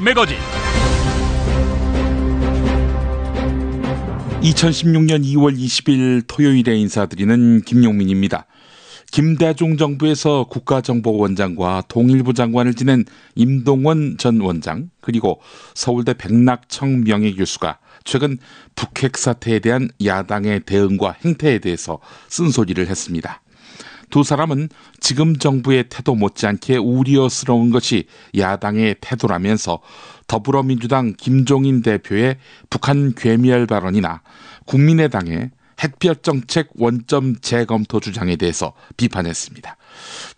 매거진. 2016년 2월 20일 토요일에 인사드리는 김용민입니다. 김대중 정부에서 국가정보원장과 통일부 장관을 지낸 임동원 전 원장, 그리고 서울대 백낙청 명예교수가 최근 북핵 사태에 대한 야당의 대응과 행태에 대해서 쓴소리를 했습니다. 두 사람은 지금 정부의 태도 못지않게 우려스러운 것이 야당의 태도라면서 더불어민주당 김종인 대표의 북한 괴멸 발언이나 국민의당의 핵별 정책 원점 재검토 주장에 대해서 비판했습니다.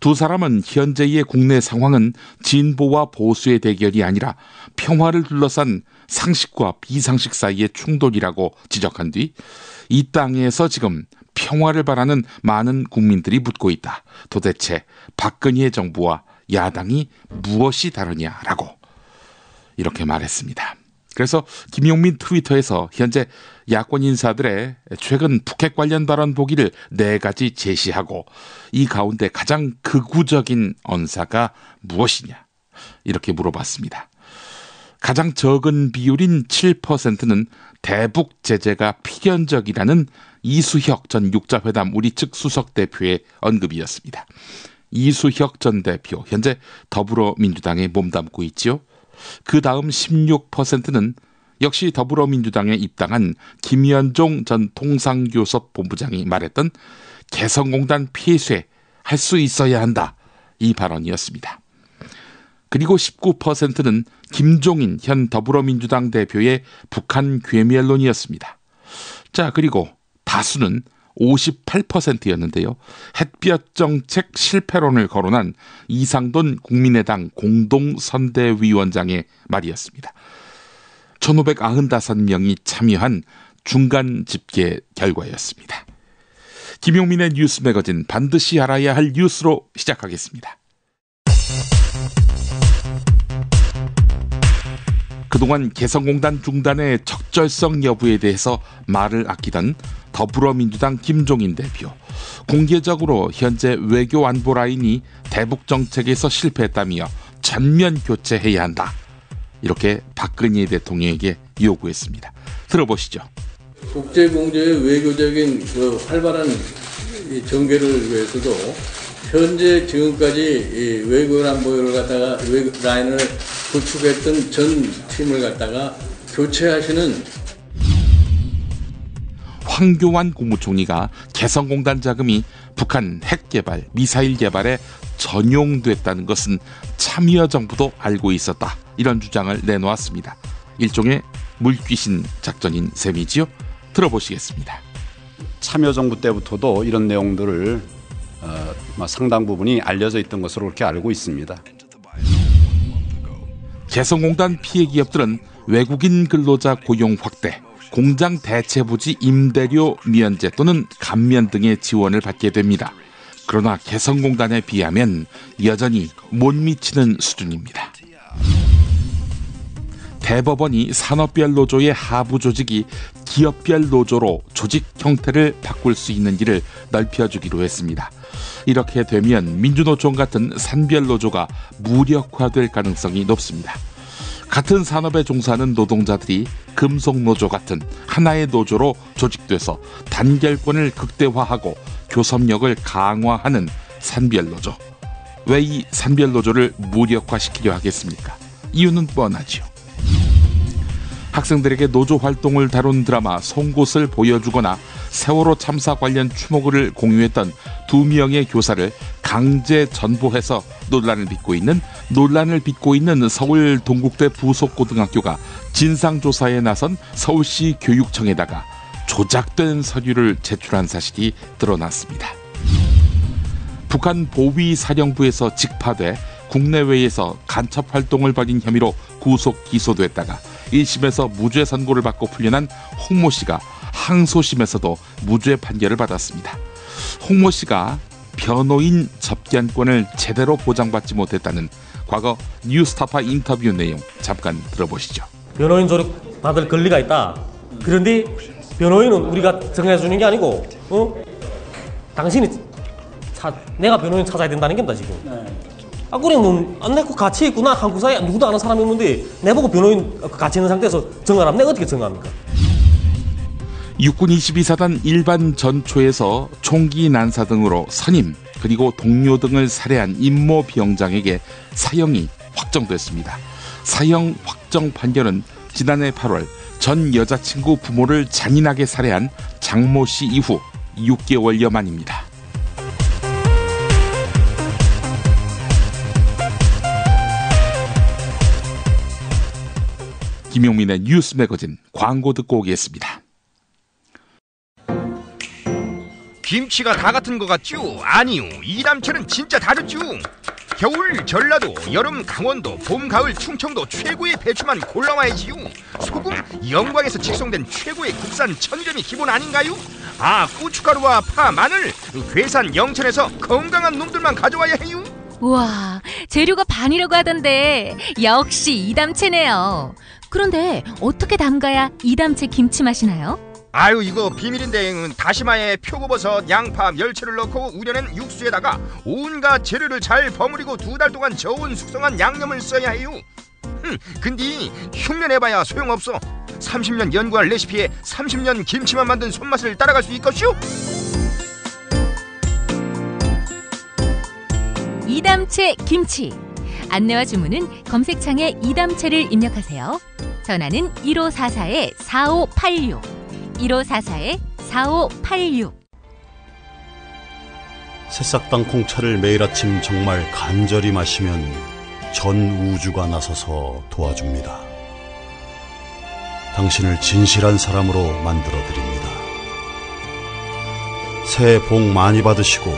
두 사람은 현재의 국내 상황은 진보와 보수의 대결이 아니라 평화를 둘러싼 상식과 비상식 사이의 충돌이라고 지적한 뒤 이 땅에서 지금 평화를 바라는 많은 국민들이 묻고 있다. 도대체 박근혜 정부와 야당이 무엇이 다르냐라고 이렇게 말했습니다. 그래서 김용민 트위터에서 현재 야권 인사들의 최근 북핵 관련 발언 보기를 4가지 제시하고 이 가운데 가장 극우적인 언사가 무엇이냐 이렇게 물어봤습니다. 가장 적은 비율인 7%는 대북 제재가 필연적이라는 이수혁 전 육자회담 우리 측 수석 대표의 언급이었습니다. 이수혁 전 대표 현재 더불어민주당에 몸담고 있지요. 그 다음 16%는 역시 더불어민주당에 입당한 김현종 전 통상교섭 본부장이 말했던 개성공단 폐쇄 할 수 있어야 한다, 이 발언이었습니다. 그리고 19%는 김종인 현 더불어민주당 대표의 북한 괴멸론이었습니다. 자, 그리고 다수는 58%였는데요. 햇볕 정책 실패론을 거론한 이상돈 국민의당 공동선대위원장의 말이었습니다. 1595명이 참여한 중간 집계 결과였습니다. 김용민의 뉴스 매거진, 반드시 알아야 할 뉴스로 시작하겠습니다. 그동안 개성공단 중단의 적절성 여부에 대해서 말을 아끼던 더불어민주당 김종인 대표, 공개적으로 현재 외교 안보 라인이 대북 정책에서 실패했다며 전면 교체해야 한다, 이렇게 박근혜 대통령에게 요구했습니다. 들어보시죠. 국제공조의 외교적인 활발한 전개를 위해서도 현재 지금까지 외교 안보를 갖다가 외교 라인을 구축했던 전 팀을 갖다가 교체하시는 황교안 국무총리가 개성공단 자금이 북한 핵 개발, 미사일 개발에 전용됐다는 것은 참여정부도 알고 있었다, 이런 주장을 내놓았습니다. 일종의 물귀신 작전인 셈이지요. 들어보시겠습니다. 참여정부 때부터도 이런 내용들을 상당 부분이 알려져 있던 것으로 그렇게 알고 있습니다. 개성공단 피해 기업들은 외국인 근로자 고용 확대, 공장 대체 부지 임대료 면제 또는 감면 등의 지원을 받게 됩니다. 그러나 개성공단에 비하면 여전히 못 미치는 수준입니다. 대법원이 산업별 노조의 하부 조직이 기업별 노조로 조직 형태를 바꿀 수 있는지를 넓혀주기로 했습니다. 이렇게 되면 민주노총 같은 산별 노조가 무력화될 가능성이 높습니다. 같은 산업에 종사하는 노동자들이 금속노조 같은 하나의 노조로 조직돼서 단결권을 극대화하고 교섭력을 강화하는 산별노조. 왜 이 산별노조를 무력화시키려 하겠습니까? 이유는 뻔하지요. 학생들에게 노조 활동을 다룬 드라마 송곳을 보여주거나 세월호 참사 관련 추모글을 공유했던 2명의 교사를 강제 전보해서 논란을 빚고 있는 서울 동국대 부속고등학교가 진상조사에 나선 서울시 교육청에다가 조작된 서류를 제출한 사실이 드러났습니다. 북한 보위사령부에서 직파돼 국내외에서 간첩 활동을 벌인 혐의로 구속 기소됐다가 1심에서 무죄 선고를 받고 풀려난 홍모 씨가 항소심에서도 무죄 판결을 받았습니다. 홍모 씨가 변호인 접견권을 제대로 보장받지 못했다는 과거 뉴스타파 인터뷰 내용 잠깐 들어보시죠. 변호인 조력 받을 권리가 있다. 그런데 변호인은 우리가 정해주는 게 아니고 당신이 내가 변호인 찾아야 된다는 겁니다 지금. 그래 내가 같이 있구나. 한국 사회에 누구도 아는 사람이 없는데 내보고 변호인 같이 있는 상태에서 정하라면 내가 어떻게 정합니까? 육군 22사단 일반 전초에서 총기 난사 등으로 선임 그리고 동료 등을 살해한 임모 병장에게 사형이 확정됐습니다. 사형 확정 판결은 지난해 8월 전 여자친구 부모를 잔인하게 살해한 장모 씨 이후 6개월여 만입니다. 김용민의 뉴스 매거진 광고 듣고 오겠습니다. 김치가 다 같은 것 같죠? 아니요, 이담채는 진짜 다르죠. 겨울 전라도, 여름 강원도, 봄 가을 충청도 최고의 배추만 골라와야지요. 소금 영광에서 직송된 최고의 국산 천점이 기본 아닌가요? 고춧가루와 파, 마늘 괴산 영천에서 건강한 놈들만 가져와야 해요. 우와, 재료가 반이라고 하던데 역시 이담채네요. 그런데 어떻게 담가야 이담채 김치 맛이 나요? 이거 비밀인데 다시마에 표고버섯, 양파, 멸치를 넣고 우려낸 육수에다가 온갖 재료를 잘 버무리고 2달 동안 저온 숙성한 양념을 써야 해요. 근데 흉내내봐야 소용없어. 30년 연구한 레시피에 30년 김치만 만든 손맛을 따라갈 수 있겠슈? 이담채 김치. 안내와 주문은 검색창에 이담채를 입력하세요. 전화는 1544-4586 1544-4586. 새싹당 콩차를 매일 아침 정말 간절히 마시면 전 우주가 나서서 도와줍니다. 당신을 진실한 사람으로 만들어드립니다. 새해 복 많이 받으시고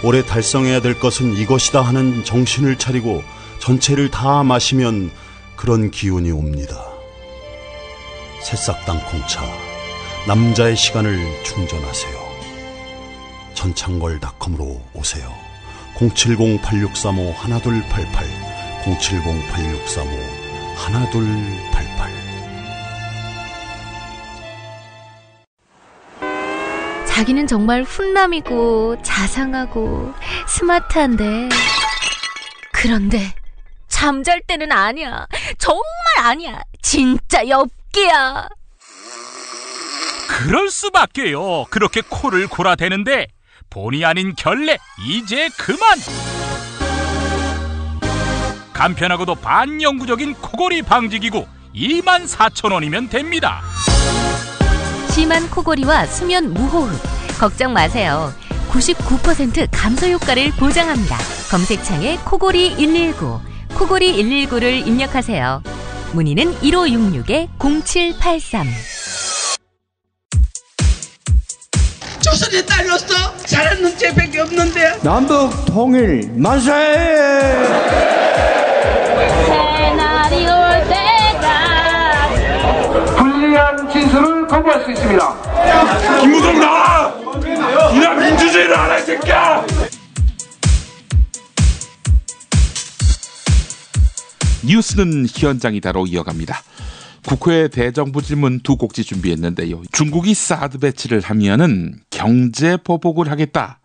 올해 달성해야 될 것은 이것이다 하는 정신을 차리고 전체를 다 마시면 그런 기운이 옵니다. 새싹당 콩차, 남자의 시간을 충전하세요. 전창걸닷컴으로 오세요. 070-8635-1288 070-8635-1288. 자기는 정말 훈남이고 자상하고 스마트한데, 그런데 잠잘 때는 아니야. 정말 아니야. 진짜 엽기야. 그럴 수밖에요. 그렇게 코를 골아대는데 본의 아닌 결례 이제 그만. 간편하고도 반영구적인 코골이 방지기구 24,000원이면 됩니다. 심한 코골이와 수면 무호흡 걱정 마세요. 99% 감소 효과를 보장합니다. 검색창에 코골이 119, 코골이 119를 입력하세요. 문의는 1566-0783. 조선의 딸로서 잘하는 죄밖에 없는데. 남북 통일 만세! 새날이 올 때가 불리한 진술을 거부할 수 있습니다. 김무성 나와! 이나 민주주의를 하라 이 새끼야! 뉴스는 현장이다로 이어갑니다. 국회 대정부 질문 2곡지 준비했는데요. 중국이 사드 배치를 하면은 경제 보복을 하겠다,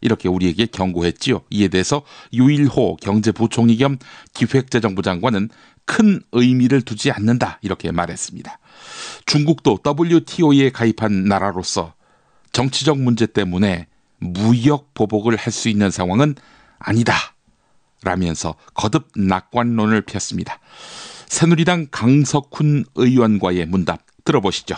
이렇게 우리에게 경고했지요. 이에 대해서 유일호 경제부총리 겸 기획재정부 장관은 큰 의미를 두지 않는다, 이렇게 말했습니다. 중국도 WTO에 가입한 나라로서 정치적 문제 때문에 무역 보복을 할 수 있는 상황은 아니다 라면서 거듭 낙관론을 폈습니다. 새누리당 강석훈 의원과의 문답 들어보시죠.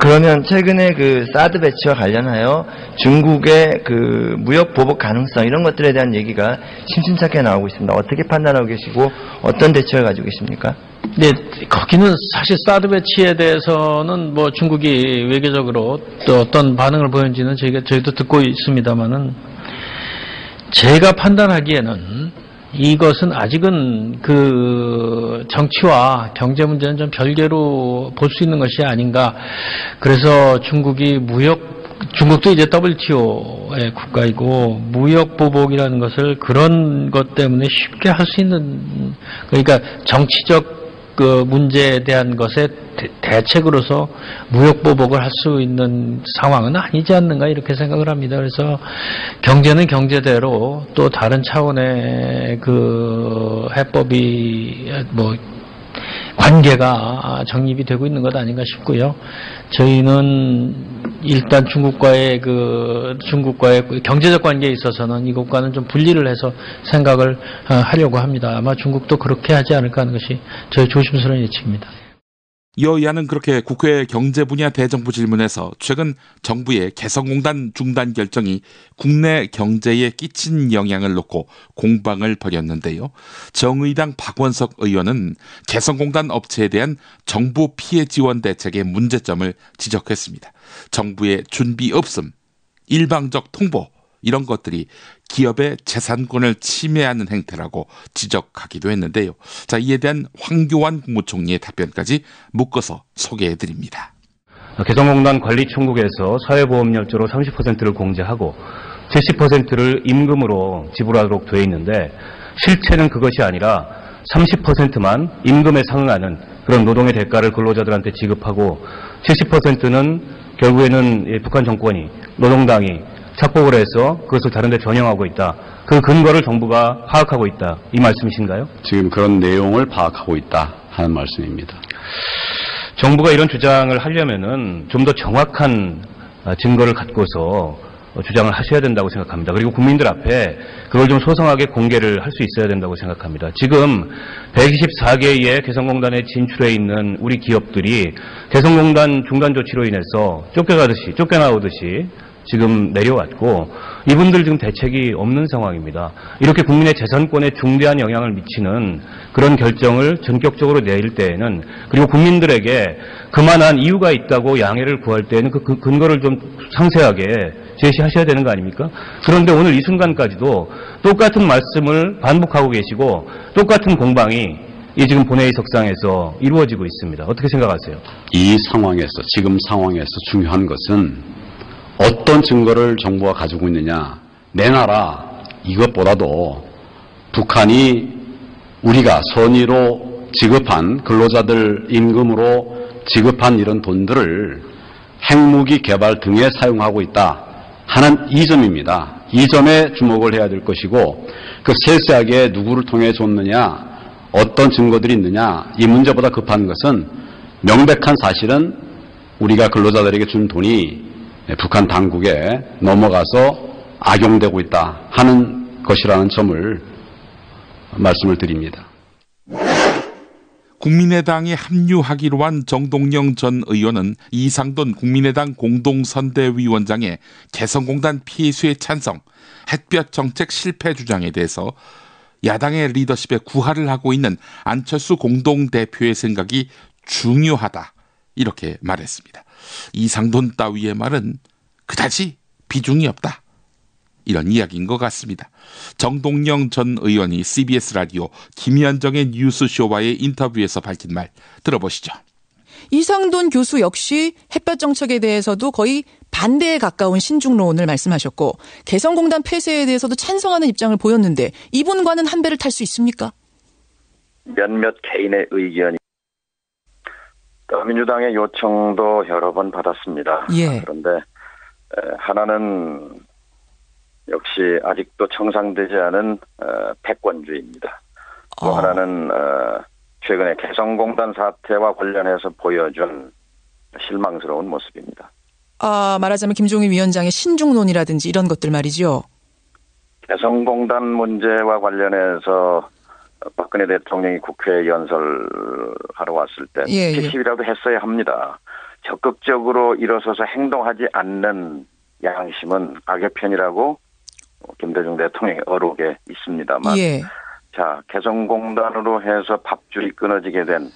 그러면 최근에 그 사드 배치와 관련하여 중국의 그 무역 보복 가능성, 이런 것들에 대한 얘기가 심심찮게 나오고 있습니다. 어떻게 판단하고 계시고 어떤 대책을 가지고 계십니까? 네, 거기는 사실 사드 배치에 대해서는 뭐 중국이 외교적으로 또 어떤 반응을 보였는지는 저희도 듣고 있습니다만은, 제가 판단하기에는 이것은 아직은 그 정치와 경제 문제는 좀 별개로 볼 수 있는 것이 아닌가. 그래서 중국도 이제 WTO의 국가이고, 무역 보복이라는 것을 그런 것 때문에 쉽게 할 수 있는, 그러니까 정치적 그 문제에 대한 것에 대책으로서 무역 보복을 할 수 있는 상황은 아니지 않는가 이렇게 생각을 합니다. 그래서 경제는 경제대로 또 다른 차원의 그 해법이 뭐 관계가 정립이 되고 있는 것 아닌가 싶고요. 저희는 일단 중국과의 경제적 관계에 있어서는 이것과는 좀 분리를 해서 생각을 하려고 합니다. 아마 중국도 그렇게 하지 않을까 하는 것이 저희 조심스러운 예측입니다. 여야는 그렇게 국회 경제 분야 대정부 질문에서 최근 정부의 개성공단 중단 결정이 국내 경제에 끼친 영향을 놓고 공방을 벌였는데요. 정의당 박원석 의원은 개성공단 업체에 대한 정부 피해 지원 대책의 문제점을 지적했습니다. 정부의 준비 없음, 일방적 통보 이런 것들이 기업의 재산권을 침해하는 행태라고 지적하기도 했는데요. 자, 이에 대한 황교안 국무총리의 답변까지 묶어서 소개해드립니다. 개성공단 관리총국에서 사회보험료조로 30%를 공제하고 70%를 임금으로 지불하도록 되어 있는데 실체는 그것이 아니라 30%만 임금에 상응하는 그런 노동의 대가를 근로자들한테 지급하고 70%는 결국에는 북한 정권이 노동당이 착복을 해서 그것을 다른 데 전용하고 있다. 그 근거를 정부가 파악하고 있다. 이 말씀이신가요? 지금 그런 내용을 파악하고 있다 하는 말씀입니다. 정부가 이런 주장을 하려면은 좀 더 정확한 증거를 갖고서 주장을 하셔야 된다고 생각합니다. 그리고 국민들 앞에 그걸 좀 소상하게 공개를 할 수 있어야 된다고 생각합니다. 지금 124개의 개성공단에 진출해 있는 우리 기업들이 개성공단 중단 조치로 인해서 쫓겨나오듯이 지금 내려왔고 이분들 지금 대책이 없는 상황입니다. 이렇게 국민의 재산권에 중대한 영향을 미치는 그런 결정을 전격적으로 내릴 때에는 그리고 국민들에게 그만한 이유가 있다고 양해를 구할 때에는 그 근거를 좀 상세하게 제시하셔야 되는 거 아닙니까? 그런데 오늘 이 순간까지도 똑같은 말씀을 반복하고 계시고 똑같은 공방이 지금 본회의 석상에서 이루어지고 있습니다. 어떻게 생각하세요? 지금 상황에서 중요한 것은 어떤 증거를 정부가 가지고 있느냐. 내 나라 이것보다도 북한이 우리가 선의로 지급한 근로자들 임금으로 지급한 이런 돈들을 핵무기 개발 등에 사용하고 있다 하는 이 점입니다. 이 점에 주목을 해야 될 것이고 그 세세하게 누구를 통해 줬느냐 어떤 증거들이 있느냐 이 문제보다 급한 것은 명백한 사실은 우리가 근로자들에게 준 돈이 북한 당국에 넘어가서 악용되고 있다 하는 것이라는 점을 말씀을 드립니다. 국민의당에 합류하기로 한 정동영 전 의원은 이상돈 국민의당 공동선대위원장의 개성공단 피해수의 찬성, 햇볕 정책 실패 주장에 대해서 야당의 리더십에 구하를 하고 있는 안철수 공동대표의 생각이 중요하다 이렇게 말했습니다. 이상돈 따위의 말은 그다지 비중이 없다. 이런 이야기인 것 같습니다. 정동영 전 의원이 CBS 라디오 김현정의 뉴스쇼와의 인터뷰에서 밝힌 말 들어보시죠. 이상돈 교수 역시 햇볕 정책에 대해서도 거의 반대에 가까운 신중론을 말씀하셨고 개성공단 폐쇄에 대해서도 찬성하는 입장을 보였는데 이분과는 한 배를 탈 수 있습니까? 몇몇 개인의 의견이 민주당의 요청도 여러 번 받았습니다. 예. 그런데 하나는 역시 아직도 청산되지 않은 패권주의입니다. 또 하나는 최근에 개성공단 사태와 관련해서 보여준 실망스러운 모습입니다. 말하자면 김종인 위원장의 신중론이라든지 이런 것들 말이죠. 개성공단 문제와 관련해서 박근혜 대통령이 국회 연설하러 왔을 때 시위라도 했어야 합니다. 적극적으로 일어서서 행동하지 않는 양심은 악의 편이라고 김대중 대통령이 어록에 있습니다만 자, 개성공단으로 해서 밥줄이 끊어지게 된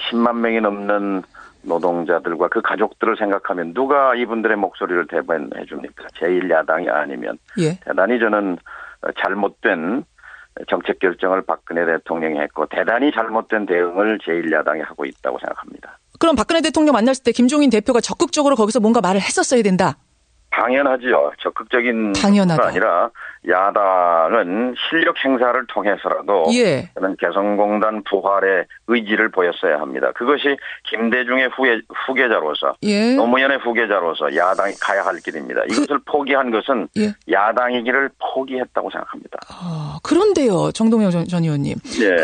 10만 명이 넘는 노동자들과 그 가족들을 생각하면 누가 이분들의 목소리를 대변해 줍니까? 제1야당이 아니면 대단히 저는 잘못된 정책 결정을 박근혜 대통령이 했고 대단히 잘못된 대응을 제1야당이 하고 있다고 생각합니다. 그럼 박근혜 대통령 만났을 때 김종인 대표가 적극적으로 거기서 뭔가 말을 했었어야 된다? 당연하죠. 적극적인 게 아니라 야당은 실력 행사를 통해서라도 저는 개성공단 부활의 의지를 보였어야 합니다. 그것이 김대중의 후계자로서 노무현의 후계자로서 야당이 가야 할 길입니다. 이것을 포기한 것은 야당의 길을 포기했다고 생각합니다. 그런데요, 정동영 전 의원님.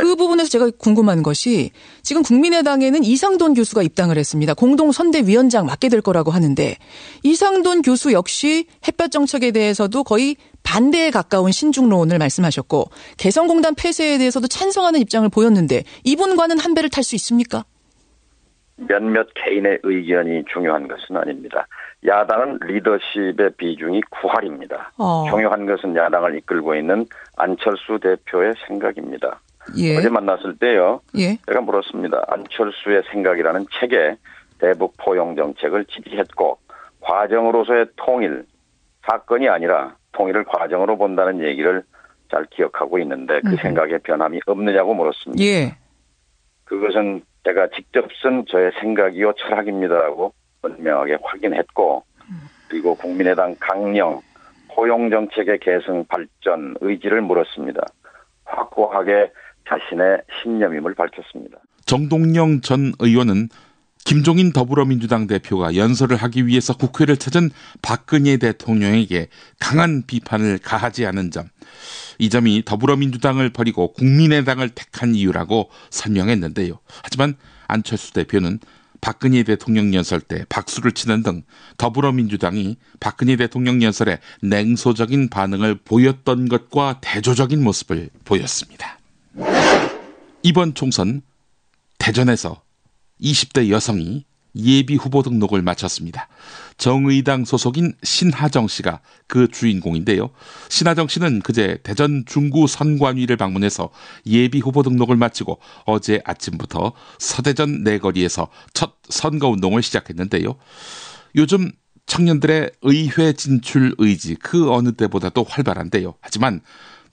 그 부분에서 제가 궁금한 것이 지금 국민의당에는 이상돈 교수가 입당을 했습니다. 공동선대위원장 맡게 될 거라고 하는데 이상돈 교수 역시 햇볕 정책에 대해서도 거의 반대에 가까운 신중론을 말씀하셨고 개성공단 폐쇄에 대해서도 찬성하는 입장을 보였는데 이분과는 한 배를 탈 수 있습니까? 몇몇 개인의 의견이 중요한 것은 아닙니다. 야당은 리더십의 비중이 9할입니다. 중요한 것은 야당을 이끌고 있는 안철수 대표의 생각입니다. 어제 만났을 때요. 제가 물었습니다. 안철수의 생각이라는 책에 대북 포용 정책을 지지했고 과정으로서의 통일, 사건이 아니라 통일을 과정으로 본다는 얘기를 잘 기억하고 있는데 그 생각에 변함이 없느냐고 물었습니다. 그것은 제가 직접 쓴 저의 생각이요 철학입니다라고 분명하게 확인했고 그리고 국민의당 강령, 포용정책의 계승 발전 의지를 물었습니다. 확고하게 자신의 신념임을 밝혔습니다. 정동영 전 의원은 김종인 더불어민주당 대표가 연설을 하기 위해서 국회를 찾은 박근혜 대통령에게 강한 비판을 가하지 않은 점, 이 점이 더불어민주당을 버리고 국민의당을 택한 이유라고 설명했는데요. 하지만 안철수 대표는 박근혜 대통령 연설 때 박수를 치는 등 더불어민주당이 박근혜 대통령 연설에 냉소적인 반응을 보였던 것과 대조적인 모습을 보였습니다. 이번 총선 대전에서 20대 여성이 예비 후보 등록을 마쳤습니다. 정의당 소속인 신하정 씨가 그 주인공인데요. 신하정 씨는 그제 대전 중구 선관위를 방문해서 예비 후보 등록을 마치고 어제 아침부터 서대전 내거리에서 첫 선거운동을 시작했는데요. 요즘 청년들의 의회 진출 의지 그 어느 때보다도 활발한데요. 하지만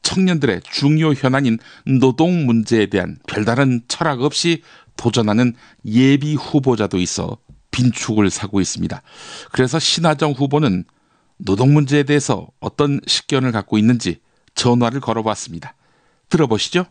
청년들의 중요 현안인 노동 문제에 대한 별다른 철학 없이 도전하는 예비 후보자도 있어 빈축을 사고 있습니다. 그래서 신하정 후보는 노동 문제에 대해서 어떤 식견을 갖고 있는지 전화를 걸어봤습니다. 들어보시죠.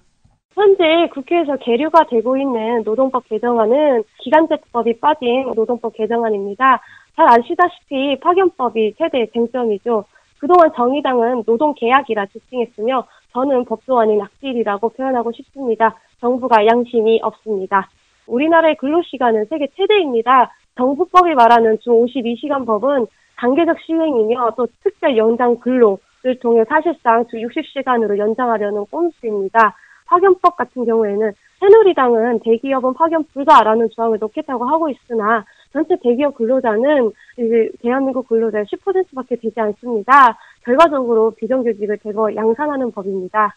현재 국회에서 계류가 되고 있는 노동법 개정안은 기간제법이 빠진 노동법 개정안입니다. 잘 아시다시피 파견법이 최대 쟁점이죠. 그동안 정의당은 노동계약이라 지칭했으며 저는 법도 아닌 악질이라고 표현하고 싶습니다. 정부가 양심이 없습니다. 우리나라의 근로시간은 세계 최대입니다. 정부법이 말하는 주 52시간 법은 단계적 시행이며 또 특별 연장 근로를 통해 사실상 주 60시간으로 연장하려는 꼼수입니다. 파견법 같은 경우에는 새누리당은 대기업은 파견 불가라는 조항을 넣겠다고 하고 있으나 전체 대기업 근로자는 이제 대한민국 근로자의 10%밖에 되지 않습니다. 결과적으로 비정규직을 대거 양산하는 법입니다.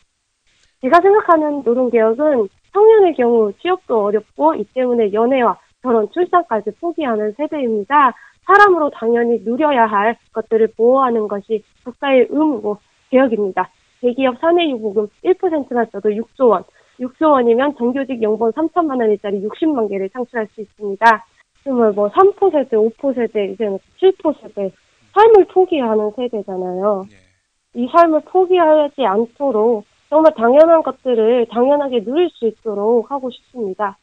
제가 생각하는 노동개혁은 청년의 경우 취업도 어렵고 이 때문에 연애와 결혼, 출산까지 포기하는 세대입니다. 사람으로 당연히 누려야 할 것들을 보호하는 것이 국가의 의무고 개혁입니다. 대기업 사내유보금 1%만 써도 6조 원, 6조 원이면 정규직 연봉 3천만 원짜리 60만 개를 창출할 수 있습니다. 정말 3포 세대, 5포 세대, 이제는 7포 세대, 삶을 포기하는 세대잖아요. 이 삶을 포기하지 않도록 정말 당연한 것들을 당연하게 누릴 수 있도록 하고 싶습니다.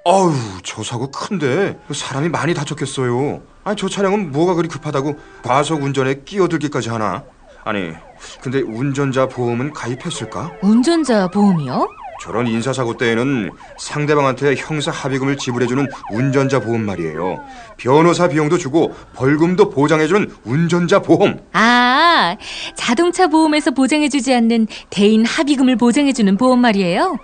어우, 저 사고 큰데 사람이 많이 다쳤겠어요. 아니, 저 차량은 뭐가 그리 급하다고 과속 운전에 끼어들기까지 하나? 아니, 근데 운전자 보험은 가입했을까? 운전자 보험이요? 저런 인사사고 때에는 상대방한테 형사 합의금을 지불해주는 운전자 보험 말이에요. 변호사 비용도 주고 벌금도 보장해주는 운전자 보험. 아, 자동차 보험에서 보장해주지 않는 대인 합의금을 보장해주는 보험 말이에요?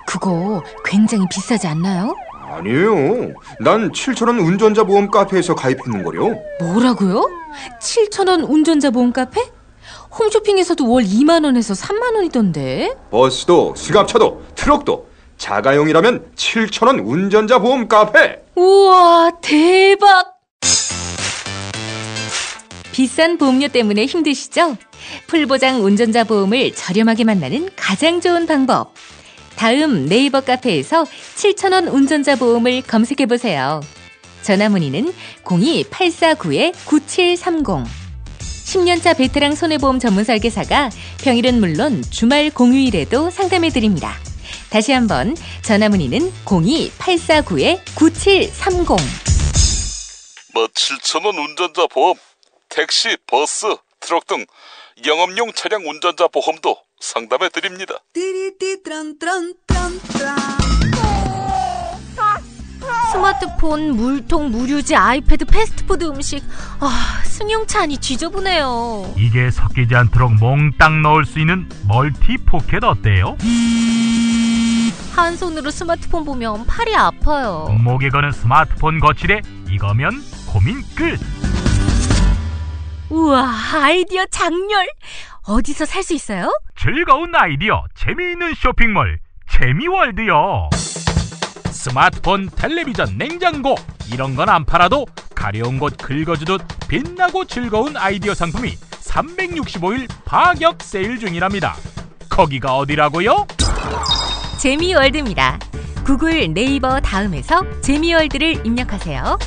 그거 굉장히 비싸지 않나요? 아니에요. 난 7,000원 운전자 보험 카페에서 가입했는걸요. 뭐라고요? 7,000원 운전자 보험 카페? 홈쇼핑에서도 월 2만 원에서 3만 원이던데. 버스도 승합차도 트럭도 자가용이라면 7,000원 운전자 보험 카페. 우와, 대박. 비싼 보험료 때문에 힘드시죠? 풀보장 운전자 보험을 저렴하게 만나는 가장 좋은 방법. 다음 네이버 카페에서 7,000원 운전자 보험을 검색해보세요. 전화문의는 02-849-9730. 10년차 베테랑 손해보험 전문 설계사가 평일은 물론 주말 공휴일에도 상담해드립니다. 다시 한번 전화문의는 02-849-9730. 7,000원 운전자 보험, 택시, 버스, 트럭 등 영업용 차량 운전자 보험도 상담해드립니다. 스마트폰, 물통, 무료지, 아이패드, 패스트푸드 음식. 승용차 안이 지저분해요. 이게 섞이지 않도록 몽땅 넣을 수 있는 멀티 포켓 어때요? 한 손으로 스마트폰 보면 팔이 아파요. 목에 거는 스마트폰 거치대, 이거면 고민 끝. 우와, 아이디어 장렬. 어디서 살 수 있어요? 즐거운 아이디어, 재미있는 쇼핑몰 재미월드요. 스마트폰, 텔레비전, 냉장고 이런 건 안 팔아도 가려운 곳 긁어주듯 빛나고 즐거운 아이디어 상품이 365일 파격 세일 중이랍니다. 거기가 어디라고요? 재미월드입니다. 구글, 네이버 다음에서 재미월드를 입력하세요.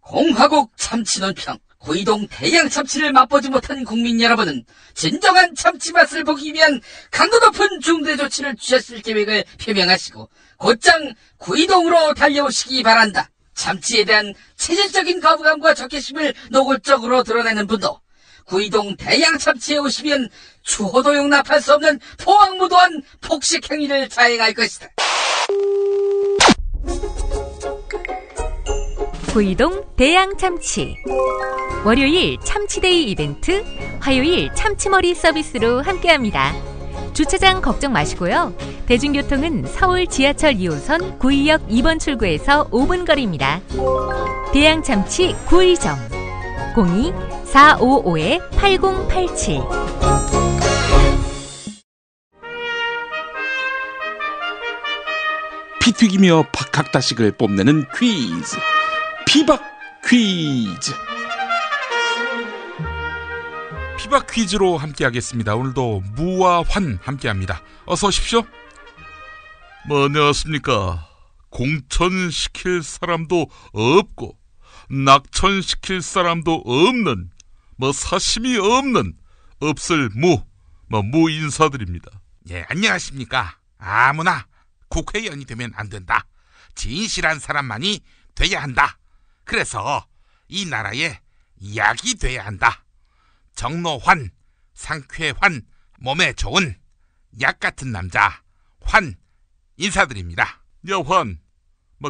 공화국 참치 논평. 구이동 대양 참치를 맛보지 못한 국민 여러분은 진정한 참치 맛을 보기 위한 강도 높은 중대 조치를 취하실 계획을 표명하시고 곧장 구이동으로 달려오시기 바란다. 참치에 대한 체질적인 거부감과 적개심을 노골적으로 드러내는 분도 구이동 대양 참치에 오시면 추호도 용납할 수 없는 포악무도한 폭식 행위를 자행할 것이다. 구이동 대양참치. 월요일 참치데이 이벤트, 화요일 참치머리 서비스로 함께합니다. 주차장 걱정 마시고요. 대중교통은 서울 지하철 2호선 구의역 2번 출구에서 5분 거리입니다. 대양참치 구의점 02-455-8087. 피 튀기며 박학다식을 뽐내는 퀴즈, 피박 퀴즈. 피박 퀴즈로 함께하겠습니다. 오늘도 무와 환 함께합니다. 어서 오십시오. 안녕하십니까. 공천시킬 사람도 없고 낙천시킬 사람도 없는, 사심이 없는 없을 무 인사드립니다. 예, 안녕하십니까. 아무나 국회의원이 되면 안 된다. 진실한 사람만이 돼야 한다. 그래서 이 나라에 약이 돼야 한다. 정로환, 상쾌환, 몸에 좋은 약 같은 남자 환 인사드립니다. 야 환,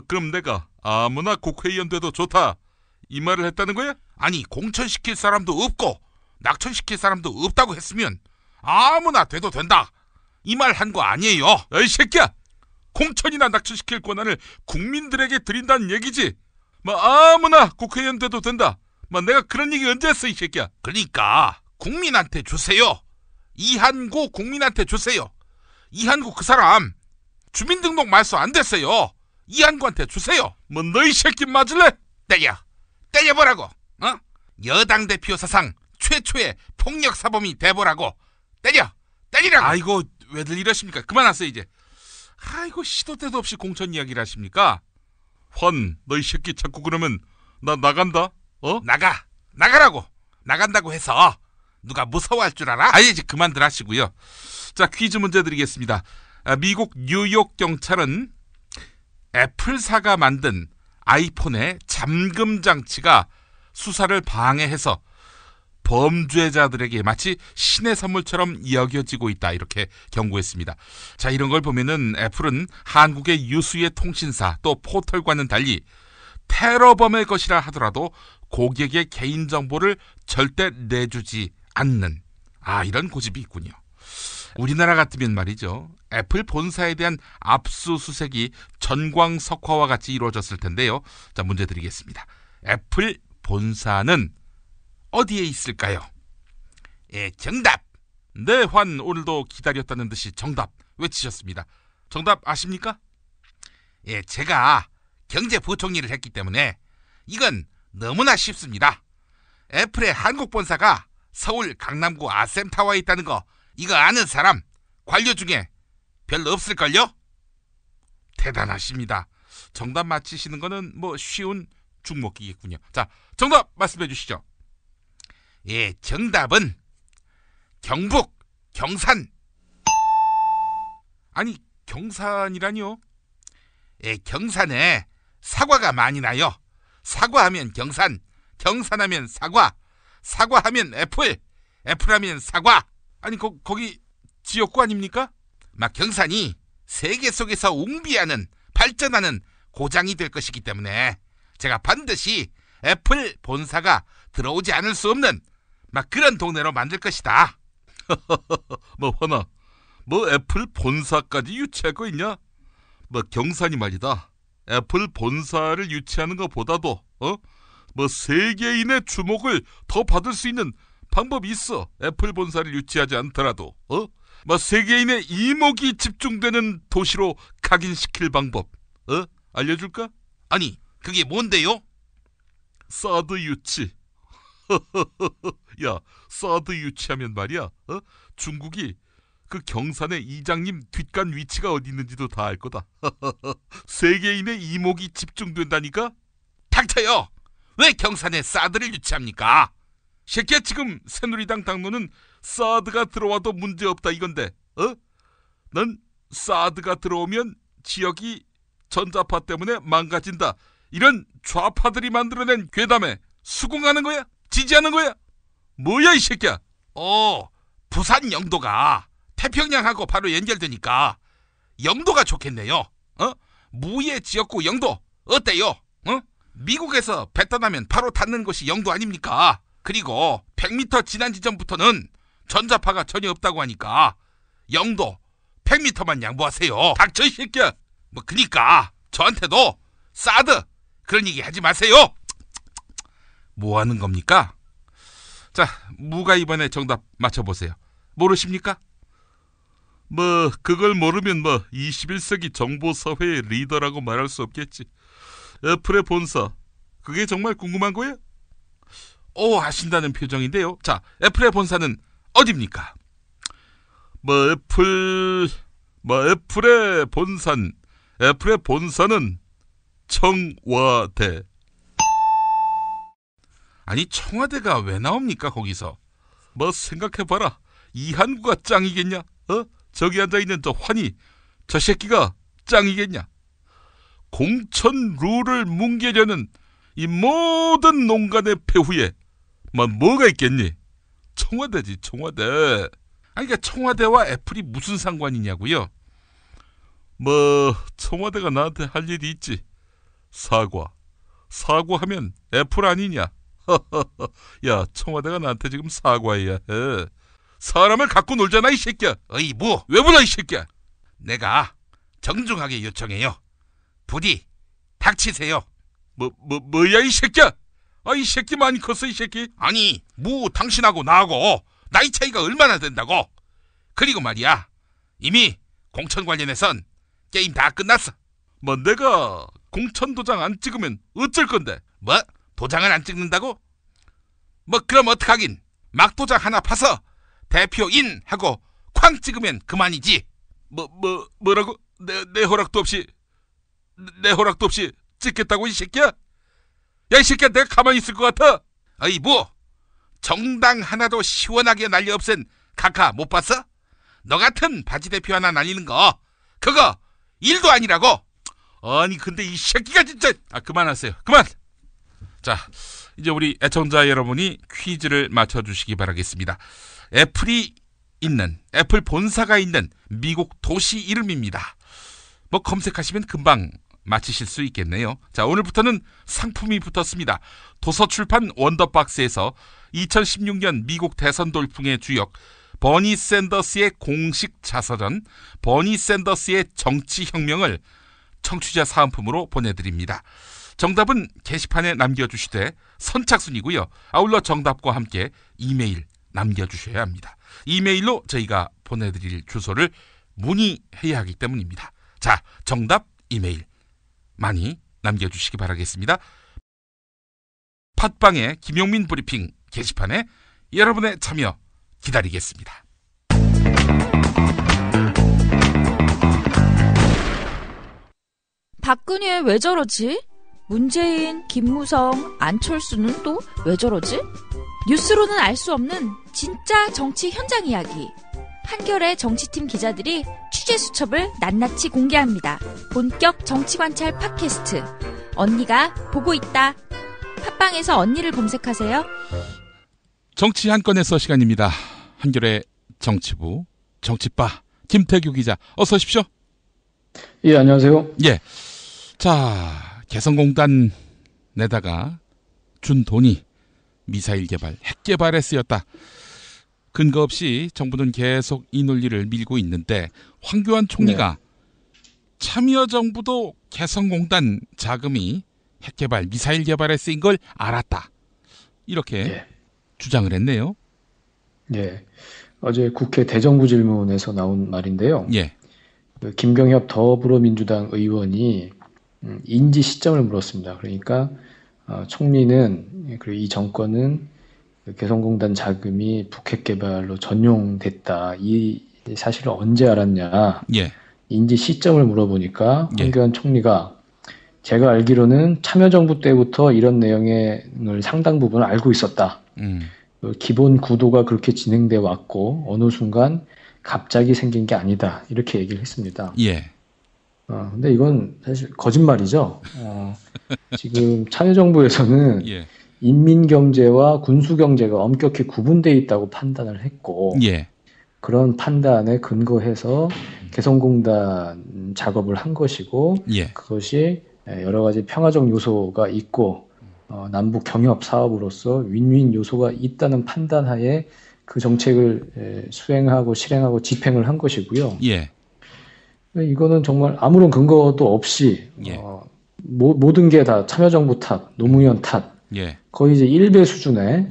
그럼 내가 아무나 국회의원 돼도 좋다 이 말을 했다는 거야? 아니, 공천시킬 사람도 없고 낙천시킬 사람도 없다고 했으면 아무나 돼도 된다 이 말 한 거 아니에요. 이 새끼야, 공천이나 낙천시킬 권한을 국민들에게 드린다는 얘기지. 아무나 국회의원 돼도 된다. 내가 그런 얘기 언제 했어, 이 새끼야. 그러니까 국민한테 주세요. 이한구 국민한테 주세요. 이한구 그 사람 주민등록 말소 안 됐어요. 이한구한테 주세요. 너 이 새끼 맞을래? 때려보라고. 여당 대표 사상 최초의 폭력사범이 돼보라고. 때리라고. 아이고, 왜들 이러십니까? 그만하세요 이제. 아이고, 시도 때도 없이 공천 이야기를 하십니까? 환, 너 이 새끼 자꾸 그러면 나 나간다. 나가라고. 나간다고 해서 누가 무서워할 줄 알아? 이제 그만들 하시고요. 자, 퀴즈 문제 드리겠습니다. 미국 뉴욕 경찰은 애플사가 만든 아이폰의 잠금 장치가 수사를 방해해서 범죄자들에게 마치 신의 선물처럼 여겨지고 있다, 이렇게 경고했습니다. 자, 이런 걸 보면은 애플은 한국의 유수의 통신사 또 포털과는 달리 테러범의 것이라 하더라도 고객의 개인정보를 절대 내주지 않는 이런 고집이 있군요. 우리나라 같으면 말이죠, 애플 본사에 대한 압수수색이 전광석화와 같이 이루어졌을 텐데요. 자, 문제 드리겠습니다. 애플 본사는 어디에 있을까요? 예, 정답. 네, 환, 오늘도 기다렸다는 듯이 정답 외치셨습니다. 정답 아십니까? 예, 제가 경제부총리를 했기 때문에 이건 너무나 쉽습니다. 애플의 한국 본사가 서울 강남구 아셈타워에 있다는 거, 이거 아는 사람 관료 중에 별로 없을걸요? 대단하십니다. 정답 맞히시는 거는 뭐 쉬운 죽먹기겠군요. 자, 정답 말씀해 주시죠. 예, 정답은 경북 경산. 아니, 경산이라니요? 예, 경산에 사과가 많이 나요. 사과하면 경산, 경산하면 사과, 사과하면 애플, 애플하면 사과. 아니, 거기 지역구 아닙니까? 막 경산이 세계 속에서 웅비하는 발전하는 고장이 될 것이기 때문에 제가 반드시 애플 본사가 들어오지 않을 수 없는 막 그런 동네로 만들 것이다. 뭐 화나, 뭐 애플 본사까지 유치할 거 있냐? 뭐 경산이 말이다, 애플 본사를 유치하는 것보다도 뭐 세계인의 주목을 더 받을 수 있는 방법이 있어. 애플 본사를 유치하지 않더라도 뭐 세계인의 이목이 집중되는 도시로 각인시킬 방법 알려줄까? 아니, 그게 뭔데요? 사드 유치. 야, 사드 유치하면 말이야, 중국이 그 경산의 이장님 뒷간 위치가 어디 있는지도 다 알 거다. 세계인의 이목이 집중된다니까? 닥쳐요! 왜 경산에 사드를 유치합니까? 새끼야, 지금 새누리당 당론은 사드가 들어와도 문제없다 이건데, 넌 사드가 들어오면 지역이 전자파 때문에 망가진다, 이런 좌파들이 만들어낸 괴담에 수긍하는 거야? 지지하는 거야? 뭐야 이 새끼야? 부산 영도가 태평양하고 바로 연결되니까 영도가 좋겠네요. 무예 지역구 영도 어때요? 미국에서 배 떠나면 바로 닿는 곳이 영도 아닙니까? 그리고 100m 지난 지점부터는 전자파가 전혀 없다고 하니까 영도 100m만 양보하세요. 닥쳐 이 새끼야. 뭐 그니까 저한테도 사드 그런 얘기 하지 마세요. 뭐 하는 겁니까? 자, 무가 이번에 정답 맞춰보세요. 모르십니까? 뭐 그걸 모르면 뭐 21세기 정보사회의 리더라고 말할 수 없겠지. 애플의 본사, 그게 정말 궁금한 거야? 아신다는 표정인데요. 자, 애플의 본사는 어디입니까? 애플의 본사는 청와대. 아니, 청와대가 왜 나옵니까 거기서? 뭐 생각해봐라, 이한구가 짱이겠냐? 저기 앉아있는 저 환희, 저 새끼가 짱이겠냐? 공천 룰을 뭉개려는 이 모든 농간의 폐후에 뭐가 있겠니? 청와대지, 청와대. 아니, 그러니까 청와대와 애플이 무슨 상관이냐고요? 뭐 청와대가 나한테 할 일이 있지. 사과하면 애플 아니냐? 야, 청와대가 나한테 지금 사과해야 해. 사람을 갖고 놀잖아 이 새끼야. 어이, 뭐 왜 불러 이 새끼야? 내가 정중하게 요청해요. 부디 닥치세요. 뭐야 이 새끼야? 이 새끼 많이 컸어 이 새끼. 아니, 뭐 당신하고 나하고 나이 차이가 얼마나 된다고. 그리고 말이야, 이미 공천 관련해선 게임 다 끝났어. 뭐 내가 공천 도장 안 찍으면 어쩔 건데? 뭐? 도장을 안 찍는다고? 뭐 그럼 어떡하긴, 막 도장 하나 파서 대표인 하고 쾅 찍으면 그만이지. 뭐라고? 내 허락도 없이 찍겠다고 이 새끼야? 야, 이 새끼야, 내가 가만히 있을 것 같아? 어이, 뭐 정당 하나도 시원하게 날려 없앤 카카 못 봤어? 너 같은 바지 대표 하나 날리는 거 그거 일도 아니라고. 아니 근데 이 새끼가 진짜. 그만하세요. 그만. 자, 이제 우리 애청자 여러분이 퀴즈를 맞춰주시기 바라겠습니다. 애플 본사가 있는 미국 도시 이름입니다. 뭐 검색하시면 금방 맞히실 수 있겠네요. 자, 오늘부터는 상품이 붙었습니다. 도서출판 원더박스에서 2016년 미국 대선 돌풍의 주역 버니 샌더스의 공식 자서전 버니 샌더스의 정치혁명을 청취자 사은품으로 보내드립니다. 정답은 게시판에 남겨주시되 선착순이고요. 아울러 정답과 함께 이메일 남겨주셔야 합니다. 이메일로 저희가 보내드릴 주소를 문의해야 하기 때문입니다. 자, 정답 이메일 많이 남겨주시기 바라겠습니다. 팟빵의 김용민 브리핑 게시판에 여러분의 참여 기다리겠습니다. 박근혜 왜 저러지? 문재인, 김무성, 안철수는 또 왜 저러지? 뉴스로는 알 수 없는 진짜 정치 현장 이야기. 한겨레 정치팀 기자들이 취재 수첩을 낱낱이 공개합니다. 본격 정치관찰 팟캐스트. 언니가 보고 있다. 팟빵에서 언니를 검색하세요. 정치 한 건에서 시간입니다. 한겨레 정치부 정치바 김태규 기자 어서 오십시오. 예, 안녕하세요. 예. 자, 개성공단에다가 준 돈이 미사일 개발, 핵 개발에 쓰였다. 근거 없이 정부는 계속 이 논리를 밀고 있는데 황교안 총리가 참여정부도 개성공단 자금이 핵 개발, 미사일 개발에 쓰인 걸 알았다. 이렇게 주장을 했네요. 예. 어제 국회 대정부 질문에서 나온 말인데요. 예. 김경협 더불어민주당 의원이 인지 시점을 물었습니다. 그러니까 총리는 그리고 이 정권은 개성공단 자금이 북핵 개발로 전용됐다. 이 사실을 언제 알았냐. 예. 인지 시점을 물어보니까 황교안 총리가 제가 알기로는 참여정부 때부터 이런 내용을 상당 부분 알고 있었다. 기본 구도가 그렇게 진행돼 왔고 어느 순간 갑자기 생긴 게 아니다. 이렇게 얘기를 했습니다. 예. 근데 이건 사실 거짓말이죠. 지금 참여정부에서는 인민경제와 군수경제가 엄격히 구분되어 있다고 판단을 했고 그런 판단에 근거해서 개성공단 작업을 한 것이고 그것이 여러 가지 평화적 요소가 있고 남북 경협 사업으로서 윈윈 요소가 있다는 판단하에 그 정책을 수행하고 실행하고 집행을 한 것이고요. 이거는 정말 아무런 근거도 없이 모든 게 다 참여정부 탓, 노무현 탓, 거의 이제 1배 수준의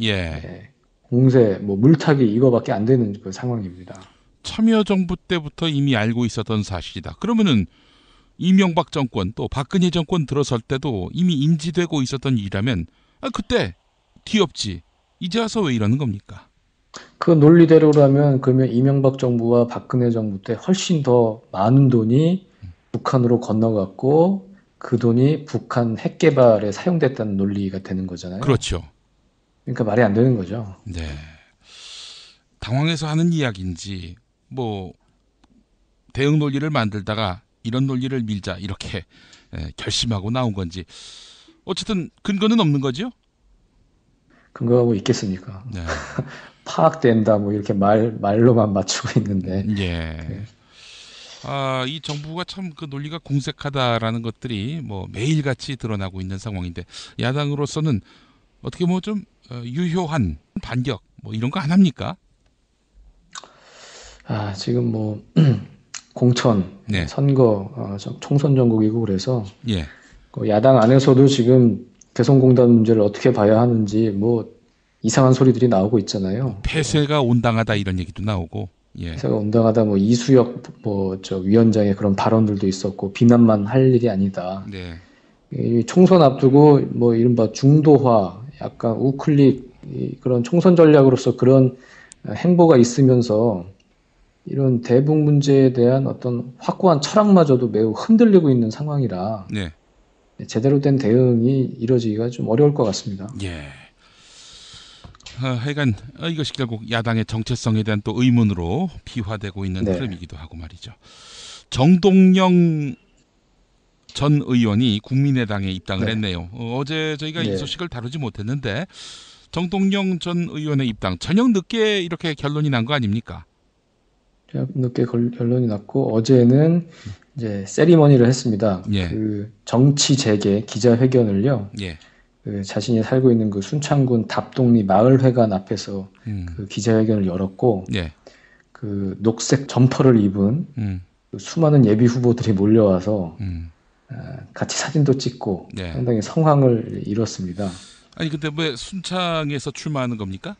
공세, 물타기 이거밖에 안 되는 그 상황입니다. 참여정부 때부터 이미 알고 있었던 사실이다. 그러면은 이명박 정권 또 박근혜 정권 들어설 때도 이미 인지되고 있었던 일이라면 그때 뒤엎지. 이제 와서 왜 이러는 겁니까? 그 논리대로라면 그러면 이명박 정부와 박근혜 정부 때 훨씬 더 많은 돈이 북한으로 건너갔고 그 돈이 북한 핵 개발에 사용됐다는 논리가 되는 거잖아요. 그렇죠. 그러니까 말이 안 되는 거죠. 네. 당황해서 하는 이야기인지 대응 논리를 만들다가 이런 논리를 밀자 이렇게 결심하고 나온 건지 어쨌든 근거는 없는 거죠? 근거가 뭐 있겠습니까? 파악된다 이렇게 말로만 맞추고 있는데. 이 정부가 참 그 논리가 공색하다라는 것들이 매일같이 드러나고 있는 상황인데 야당으로서는 어떻게 좀 유효한 반격 이런 거 안 합니까? 지금 공천, 선거, 총선 전국이고 그래서 야당 안에서도 지금 개성공단 문제를 어떻게 봐야 하는지 이상한 소리들이 나오고 있잖아요. 폐쇄가 온당하다 이런 얘기도 나오고. 폐쇄가 온당하다 이수혁 위원장의 그런 발언들도 있었고 비난만 할 일이 아니다. 이 총선 앞두고 이른바 중도화, 약간 우클릭 그런 총선 전략으로서 그런 행보가 있으면서 이런 대북 문제에 대한 어떤 확고한 철학마저도 매우 흔들리고 있는 상황이라 제대로 된 대응이 이루어지기가 좀 어려울 것 같습니다. 하여간 이것이 결국 야당의 정체성에 대한 또 의문으로 비화되고 있는 흐름이기도 하고 말이죠. 정동영 전 의원이 국민의당에 입당을 했네요. 어제 저희가 이 소식을 다루지 못했는데 정동영 전 의원의 입당 저녁 늦게 이렇게 결론이 난 거 아닙니까? 늦게 결론이 났고 어제는 이제 세리머니를 했습니다. 그 정치 재개 기자회견을요. 그 자신이 살고 있는 그 순창군 답동리 마을회관 앞에서 그 기자회견을 열었고 그 녹색 점퍼를 입은 그 수많은 예비 후보들이 몰려와서 같이 사진도 찍고 상당히 성황을 이뤘습니다. 아니 근데 왜 순창에서 출마하는 겁니까?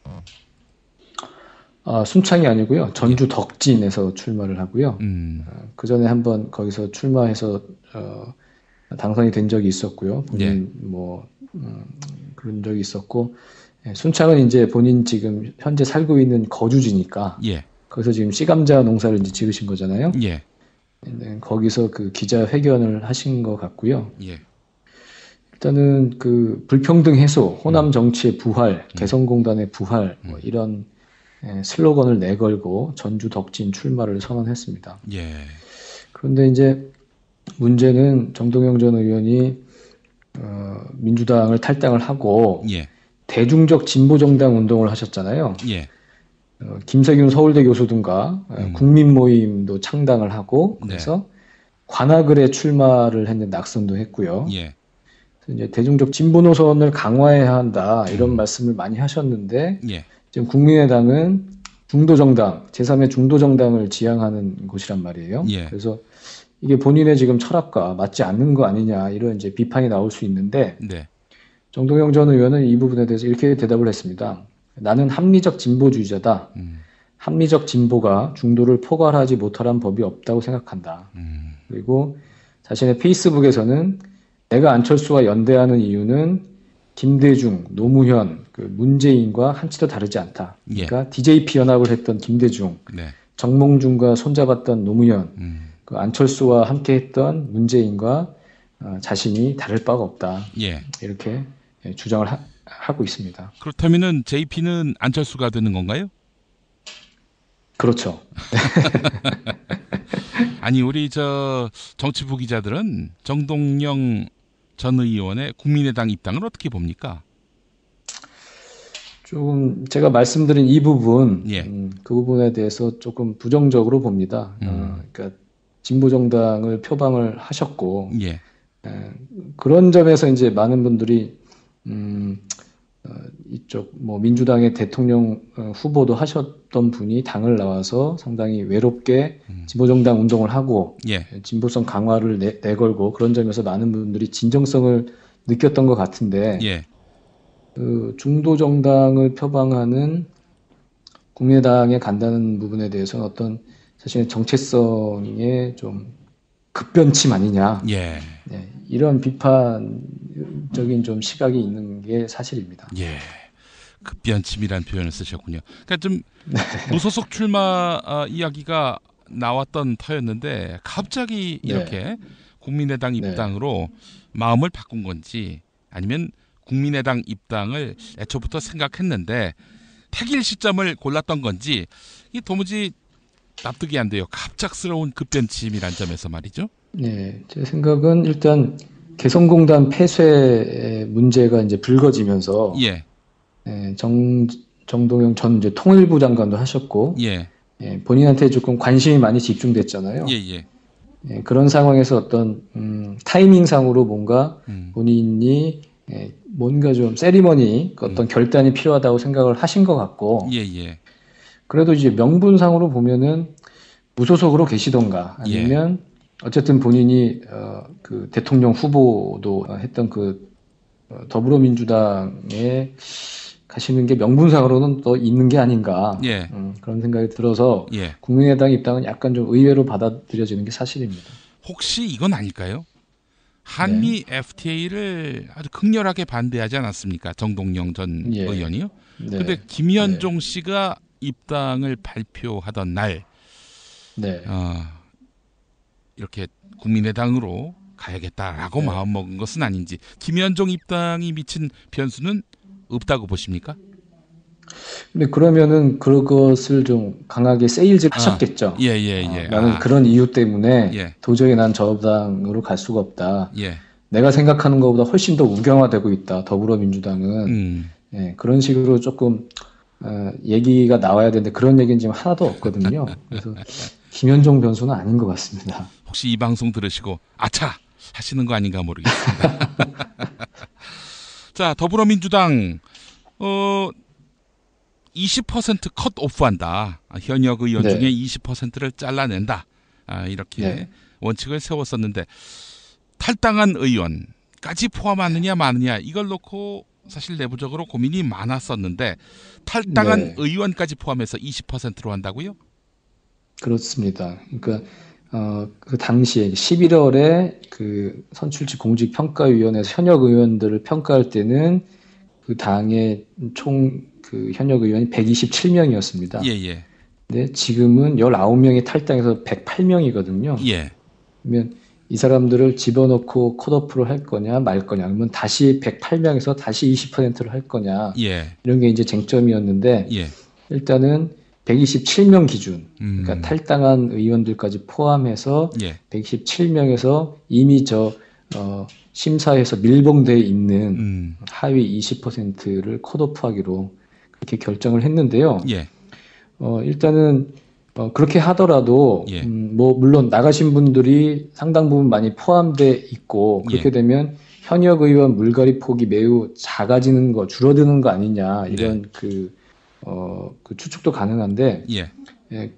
순창이 아니고요. 전주 덕진에서 출마를 하고요. 그 전에 한번 거기서 출마해서 당선이 된 적이 있었고요. 본인 그런 적이 있었고 순창은 이제 본인 지금 현재 살고 있는 거주지니까 거기서 지금 씨감자 농사를 이제 지으신 거잖아요. 거기서 그 기자회견을 하신 것 같고요. 예. 일단은 그 불평등 해소, 호남 정치의 부활, 개성공단의 부활 뭐 이런 슬로건을 내걸고 전주 덕진 출마를 선언했습니다. 예. 그런데 이제 문제는 정동영 전 의원이 민주당을 탈당을 하고 예. 대중적 진보정당 운동을 하셨잖아요. 예. 김세균 서울대 교수 등과 국민모임도 창당을 하고 그래서 관악을에 출마를 했는데 낙선도 했고요. 예. 그래서 이제 대중적 진보 노선을 강화해야 한다 이런 말씀을 많이 하셨는데 예. 지금 국민의당은 중도정당, 제3의 중도정당을 지향하는 곳이란 말이에요. 예. 그래서 이게 본인의 지금 철학과 맞지 않는 거 아니냐 이런 이제 비판이 나올 수 있는데 네. 정동영 전 의원은 이 부분에 대해서 이렇게 대답을 했습니다. 나는 합리적 진보주의자다. 합리적 진보가 중도를 포괄하지 못하란 법이 없다고 생각한다. 그리고 자신의 페이스북에서는 내가 안철수와 연대하는 이유는 김대중, 노무현, 그 문재인과 한치도 다르지 않다. 그러니까 DJP 연합을 했던 김대중, 네. 정몽준과 손잡았던 노무현, 그 안철수와 함께했던 문재인과 자신이 다를 바가 없다. 예. 이렇게 주장을 하고 있습니다. 그렇다면은 JP는 안철수가 되는 건가요? 그렇죠. 아니 우리 저 정치부 기자들은 정동영 전 의원의 국민의당 입당을 어떻게 봅니까? 좀 제가 말씀드린 이 부분, 예. 그 부분에 대해서 조금 부정적으로 봅니다. 그러니까 진보 정당을 표방을 하셨고, 예. 그런 점에서 이제 많은 분들이 이쪽 뭐 민주당의 대통령 후보도 하셨던 분이 당을 나와서 상당히 외롭게 진보정당 운동을 하고 예. 진보성 강화를 내걸고 그런 점에서 많은 분들이 진정성을 느꼈던 것 같은데 예. 그 중도정당을 표방하는 국민의당에 간다는 부분에 대해서는 어떤 자신의 정체성의 좀 급변침 아니냐. 예. 네, 이런 비판적인 좀 시각이 있는 게 사실입니다. 예. 급변침이라는 표현을 쓰셨군요. 그러니까 좀 무소속 출마 이야기가 나왔던 터였는데 갑자기 이렇게 국민의당 입당으로 마음을 바꾼 건지 아니면 국민의당 입당을 애초부터 생각했는데 택일 시점을 골랐던 건지 이 도무지 납득이 안 돼요. 갑작스러운 급변침이란 점에서 말이죠. 네, 제 생각은 일단 개성공단 폐쇄 문제가 이제 불거지면서 예. 정동영 전 이제 통일부 장관도 하셨고 예. 본인한테 조금 관심이 많이 집중됐잖아요. 예. 그런 상황에서 어떤 타이밍상으로 뭔가 본인이 뭔가 좀 세리머니 어떤 결단이 필요하다고 생각을 하신 것 같고 예. 그래도 이제 명분상으로 보면은 무소속으로 계시던가 아니면 어쨌든 본인이 그 대통령 후보도 했던 그 더불어민주당에 가시는 게 명분상으로는 또 있는 게 아닌가 그런 생각이 들어서 국민의당 입당은 약간 좀 의외로 받아들여지는 게 사실입니다. 혹시 이건 아닐까요? 한미 FTA를 아주 극렬하게 반대하지 않았습니까? 정동영 전 의원이요. 그런데 김현종 씨가 입당을 발표하던 날 이렇게 국민의당으로 가야겠다라고 마음먹은 것은 아닌지 김현종 입당이 미친 변수는 없다고 보십니까? 근데 그러면은 그것을 좀 강하게 세일즈 하셨겠죠. 나는 그런 이유 때문에 도저히 난 저 당으로 갈 수가 없다. 내가 생각하는 것보다 훨씬 더 우경화되고 있다. 더불어민주당은 그런 식으로 조금 얘기가 나와야 되는데 그런 얘기는 지금 하나도 없거든요. 그래서 김현종 변수는 아닌 것 같습니다. 혹시 이 방송 들으시고 아차 하시는 거 아닌가 모르겠습니다. 자, 더불어민주당 20% 컷오프한다. 현역 의원 중에 20%를 잘라낸다. 이렇게 원칙을 세웠었는데 탈당한 의원까지 포함하느냐 마느냐 이걸 놓고 사실 내부적으로 고민이 많았었는데 탈당한 의원까지 포함해서 20%로 한다고요? 그렇습니다. 그러니까 그 당시에 11월에 그 선출직 공직평가위원회에서 현역 의원들을 평가할 때는 그 당의 총 그 현역 의원이 127명이었습니다. 근데 지금은 19명이 탈당해서 108명이거든요. 그러면 이 사람들을 집어넣고 컷오프를 할 거냐 말 거냐, 그러면 다시 108명에서 다시 20%를 할 거냐, 예. 이런 게 이제 쟁점이었는데 예. 일단은 127명 기준, 그러니까 탈당한 의원들까지 포함해서 예. 127명에서 이미 심사에서 밀봉돼 있는 하위 20%를 컷오프하기로 그렇게 결정을 했는데요. 예. 일단은 그렇게 하더라도 예. 물론 나가신 분들이 상당 부분 많이 포함돼 있고 그렇게 예. 되면 현역 의원 물갈이 폭이 매우 작아지는 거, 줄어드는 거 아니냐, 이런 네. 그 추측도 가능한데, 예.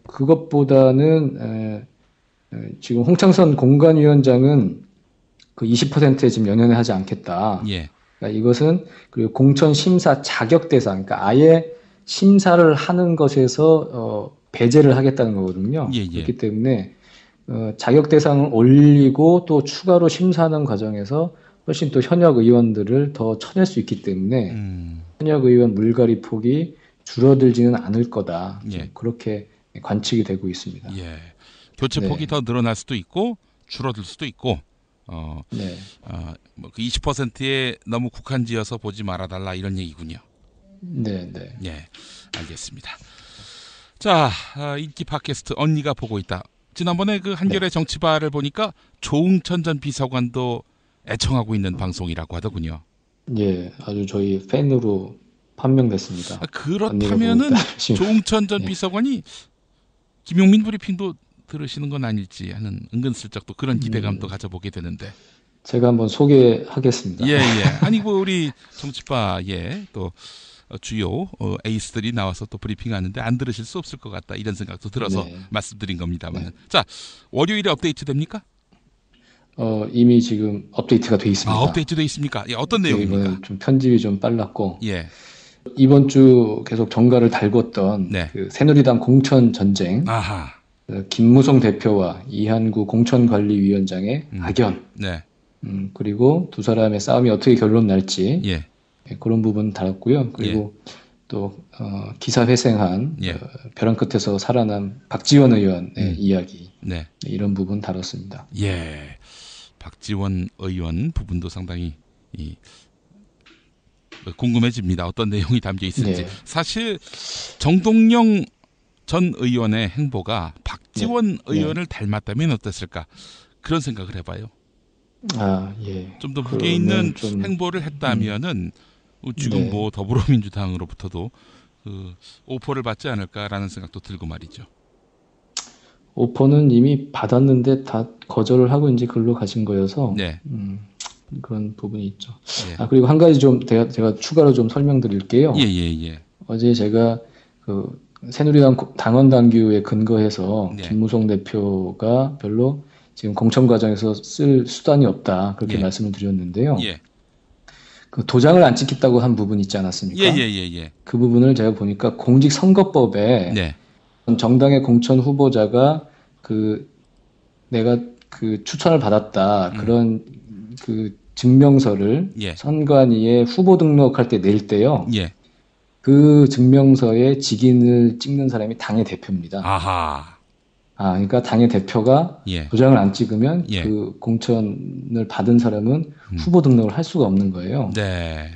그것보다는 지금 홍창선 공관위원장은 그 20%에 지금 연연해 하지 않겠다. 예. 그러니까 이것은 그리고 공천 심사 자격 대상, 그러니까 아예 심사를 하는 것에서 배제를 하겠다는 거거든요. 예, 예. 그렇기 때문에 자격 대상을 올리고 또 추가로 심사하는 과정에서 훨씬 또 현역 의원들을 더 쳐낼 수 있기 때문에 현역 의원 물갈이 폭이 줄어들지는 않을 거다. 예. 그렇게 관측이 되고 있습니다. 예. 교체 폭이 네. 더 늘어날 수도 있고 줄어들 수도 있고 네. 그 20%에 너무 국한지어서 보지 말아달라 이런 얘기군요. 네, 네. 예, 알겠습니다. 자, 인기 팟캐스트 언니가 보고 있다. 지난번에 그 한겨레 정치바를 보니까 조응천 전 비서관도 애청하고 있는 방송이라고 하더군요. 예, 아주 저희 팬으로 판명됐습니다. 그렇다면은 조응천 전 비서관이 김용민 브리핑도 들으시는 건 아닐지 하는 은근슬쩍 또 그런 기대감도 가져보게 되는데. 제가 한번 소개하겠습니다. 예, 예. 아니, 우리 정치바에 또 주요 에이스들이 나와서 또 브리핑하는데 안 들으실 수 없을 것 같다, 이런 생각도 들어서 네. 말씀드린 겁니다만. 네. 자, 월요일에 업데이트 됩니까? 이미 지금 업데이트가 돼 있습니다. 업데이트 돼 있습니까? 예, 어떤 내용입니까? 좀 편집이 좀 빨랐고. 예. 이번 주 계속 정가를 달궜던 네. 그 새누리당 공천 전쟁. 아하. 김무성 대표와 이한구 공천관리위원장의 악연. 네. 그리고 두 사람의 싸움이 어떻게 결론 날지. 예. 그런 부분 다뤘고요. 그리고 또 기사 회생한 벼랑 끝에서 살아난 박지원 의원의 이야기. 네. 이런 부분 다뤘습니다. 예. 박지원 의원 부분도 상당히 궁금해집니다. 어떤 내용이 담겨 있을지. 네. 사실 정동영 전 의원의 행보가 박지원 의원을 닮았다면 어땠을까, 그런 생각을 해봐요. 예. 좀 더 무게 있는 행보를 했다면은 지금 뭐 더불어민주당으로부터도 그 오퍼를 받지 않을까라는 생각도 들고 말이죠. 오퍼는 이미 받았는데 다 거절을 하고 이제 글로 가신 거여서 네. 그런 부분이 있죠. 예. 그리고 한 가지 좀 제가 추가로 좀 설명드릴게요. 예. 어제 제가 그 새누리당 당원 당규에 근거해서 김무성 대표가 별로 지금 공천 과정에서 쓸 수단이 없다, 그렇게 말씀을 드렸는데요. 예. 그 도장을 안 찍겠다고 한 부분 있지 않았습니까? 예. 그 부분을 제가 보니까 공직선거법에 정당의 공천 후보자가 내가 그 추천을 받았다, 그런 그 증명서를 선관위에 후보 등록할 때 낼 때요. 그 증명서에 직인을 찍는 사람이 당의 대표입니다. 아하. 그러니까 당의 대표가 도장을 안 찍으면 그 공천을 받은 사람은 후보 등록을 할 수가 없는 거예요. 네.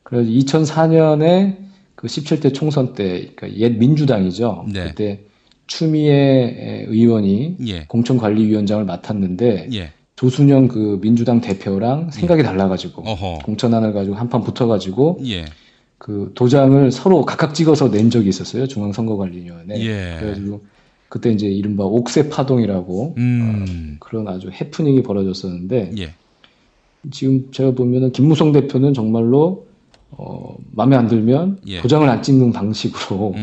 그래서 2004년에 그 17대 총선 때, 그러니까 옛 민주당이죠. 그때 추미애 의원이 공천관리위원장을 맡았는데 조순영 그 민주당 대표랑 생각이 달라가지고 공천안을 가지고 한판 붙어가지고 그 도장을 서로 각각 찍어서 낸 적이 있었어요. 중앙선거관리위원회. 그래가지고 그때 이제 이른바 옥새 파동이라고 그런 아주 해프닝이 벌어졌었는데 지금 제가 보면은 김무성 대표는 정말로 마음에 안 들면 도장을 안 찍는 방식으로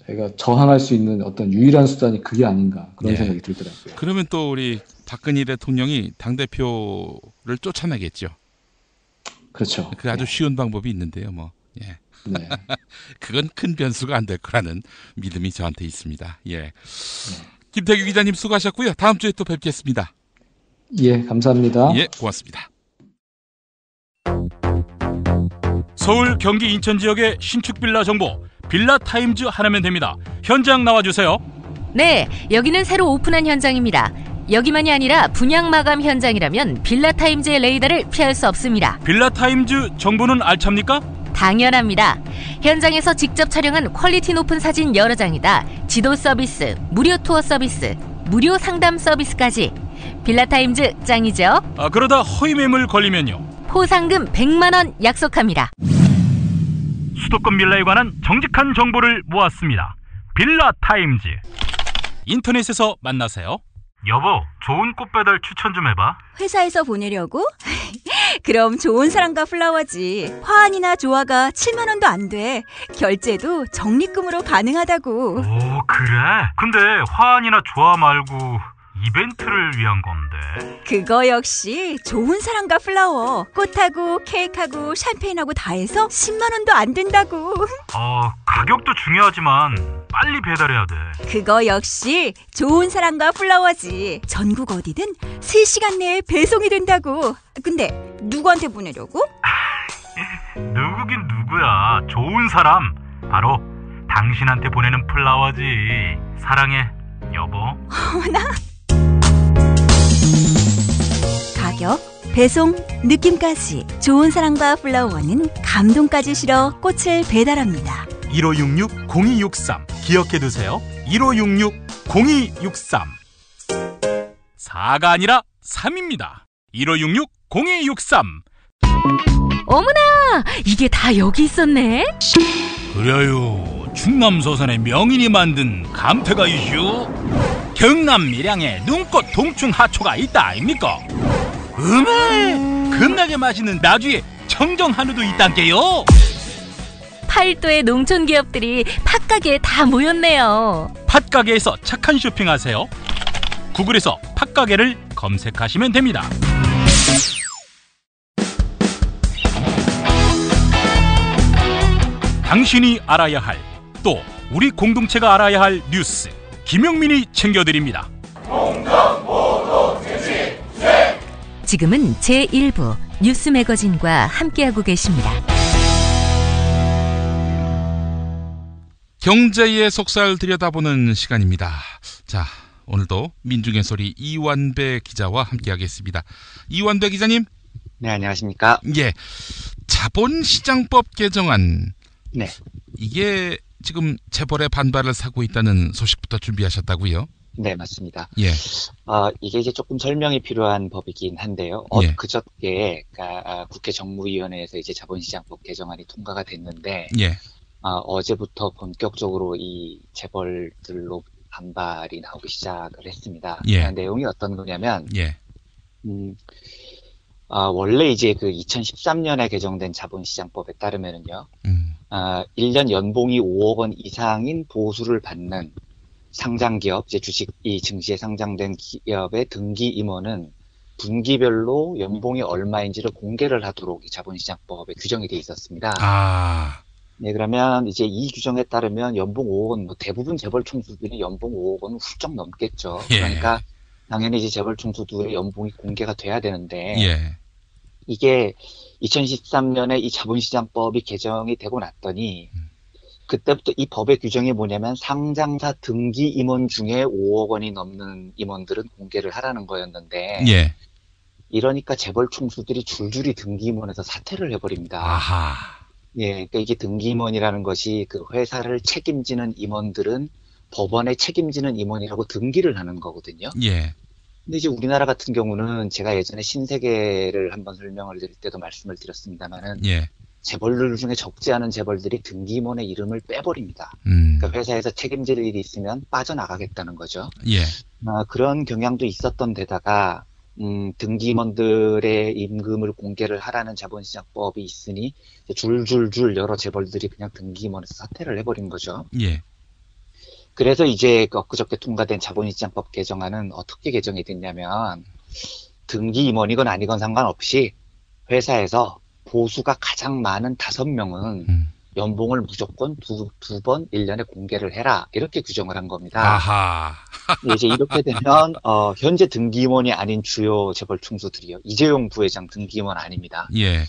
제가 저항할 수 있는 어떤 유일한 수단이 그게 아닌가, 그런 생각이 들더라고요. 그러면 또 우리 박근혜 대통령이 당대표를 쫓아내겠죠. 그렇죠. 그 아주 쉬운 방법이 있는데요, 뭐. 그건 큰 변수가 안 될 거라는 믿음이 저한테 있습니다. 김태규 기자님 수고하셨고요. 다음 주에 또 뵙겠습니다. 예, 감사합니다. 예, 고맙습니다. 서울, 경기, 인천 지역의 신축 빌라 정보, 빌라타임즈 하나면 됩니다. 현장 나와주세요. 네, 여기는 새로 오픈한 현장입니다. 여기만이 아니라 분양 마감 현장이라면 빌라타임즈의 레이더를 피할 수 없습니다. 빌라타임즈 정보는 알찹니까? 당연합니다. 현장에서 직접 촬영한 퀄리티 높은 사진 여러 장이다. 지도 서비스, 무료 투어 서비스, 무료 상담 서비스까지. 빌라타임즈 짱이죠? 그러다 허위 매물 걸리면요? 포상금 100만 원 약속합니다. 수도권 빌라에 관한 정직한 정보를 모았습니다. 빌라타임즈. 인터넷에서 만나세요. 여보, 좋은 꽃 배달 추천 좀 해봐. 회사에서 보내려고? 그럼 좋은 사람과 플라워지. 화환이나 조화가 7만 원도 안 돼. 결제도 적립금으로 가능하다고. 오, 그래? 근데 화환이나 조화 말고 이벤트를 위한 건데. 그거 역시 좋은 사람과 플라워. 꽃하고 케이크하고 샴페인하고 다 해서 10만 원도 안 된다고. 가격도 중요하지만 빨리 배달해야 돼. 그거 역시 좋은 사람과 플라워지. 전국 어디든 3시간 내에 배송이 된다고. 근데 누구한테 보내려고? 누구긴 누구야. 좋은 사람. 바로 당신한테 보내는 플라워지. 사랑해, 여보. 어머나. 가격, 배송, 느낌까지 좋은 사랑과 플라워는 감동까지 실어 꽃을 배달합니다. 1566-0263 기억해두세요. 1566-0263 4가 아니라 3입니다. 1566-0263 어머나! 이게 다 여기 있었네? 그래요. 충남 서산의 명인이 만든 감태가 이슈. 경남 밀양에 눈꽃 동충 하초가 있다 아닙니까? 겁나게 맛있는 나주에 청정 한우도 있단게요. 팔도의 농촌 기업들이 팥가게에 다 모였네요. 팥가게에서 착한 쇼핑하세요. 구글에서 팥가게를 검색하시면 됩니다. 당신이 알아야 할, 또 우리 공동체가 알아야 할 뉴스, 김용민이 챙겨드립니다. 지금은 제1부 뉴스 매거진과 함께하고 계십니다. 경제의 속살 들여다보는 시간입니다. 자, 오늘도 민중의 소리 이완배 기자와 함께하겠습니다. 이완배 기자님. 네, 안녕하십니까. 예, 자본시장법 개정안. 네. 이게 지금 재벌의 반발을 사고 있다는 소식부터 준비하셨다고요? 네, 맞습니다. 예. 이게 이제 조금 설명이 필요한 법이긴 한데요. 예. 그저께 국회 정무위원회에서 이제 자본시장법 개정안이 통과가 됐는데, 예. 어제부터 본격적으로 이 재벌들로 반발이 나오기 시작을 했습니다. 예. 내용이 어떤 거냐면, 예. 원래 이제 그 2013년에 개정된 자본시장법에 따르면은요, 1년 연봉이 5억 원 이상인 보수를 받는 상장기업, 이제 주식이 증시에 상장된 기업의 등기 임원은 분기별로 연봉이 얼마인지를 공개를 하도록 이 자본시장법에 규정이 돼 있었습니다. 네, 그러면 이제 이 규정에 따르면 연봉 5억 원, 대부분 재벌 총수들이 연봉 5억 원은 훌쩍 넘겠죠. 예. 그러니까 당연히 이제 재벌 총수들의 연봉이 공개가 돼야 되는데, 예. 이게 2013년에 이 자본시장법이 개정이 되고 났더니, 그때부터 이 법의 규정이 뭐냐면 상장사 등기 임원 중에 5억 원이 넘는 임원들은 공개를 하라는 거였는데, 예. 이러니까 재벌 총수들이 줄줄이 등기 임원에서 사퇴를 해버립니다. 아하. 예, 그러니까 이게 등기 임원이라는 것이 그 회사를 책임지는 임원들은 법원에 책임지는 임원이라고 등기를 하는 거거든요. 예. 근데 이제 우리나라 같은 경우는 제가 예전에 신세계를 한번 설명을 드릴 때도 말씀을 드렸습니다만은, 예. 재벌들 중에 적지 않은 재벌들이 등기임원의 이름을 빼버립니다. 그러니까 회사에서 책임질 일이 있으면 빠져나가겠다는 거죠. 예. 그런 경향도 있었던 데다가 등기임원들의 임금을 공개를 하라는 자본시장법이 있으니 줄줄줄 여러 재벌들이 그냥 등기임원에서 사퇴를 해버린 거죠. 예. 그래서 이제 엊그저께 통과된 자본시장법 개정안은 어떻게 개정이 됐냐면, 등기임원이건 아니건 상관없이 회사에서 보수가 가장 많은 5명은 연봉을 무조건 두 번 1년에 공개를 해라, 이렇게 규정을 한 겁니다. 아하. 이제 이렇게 되면 현재 등기임원이 아닌 주요 재벌 총수들이요, 이재용 부회장 등기임원 아닙니다. 예.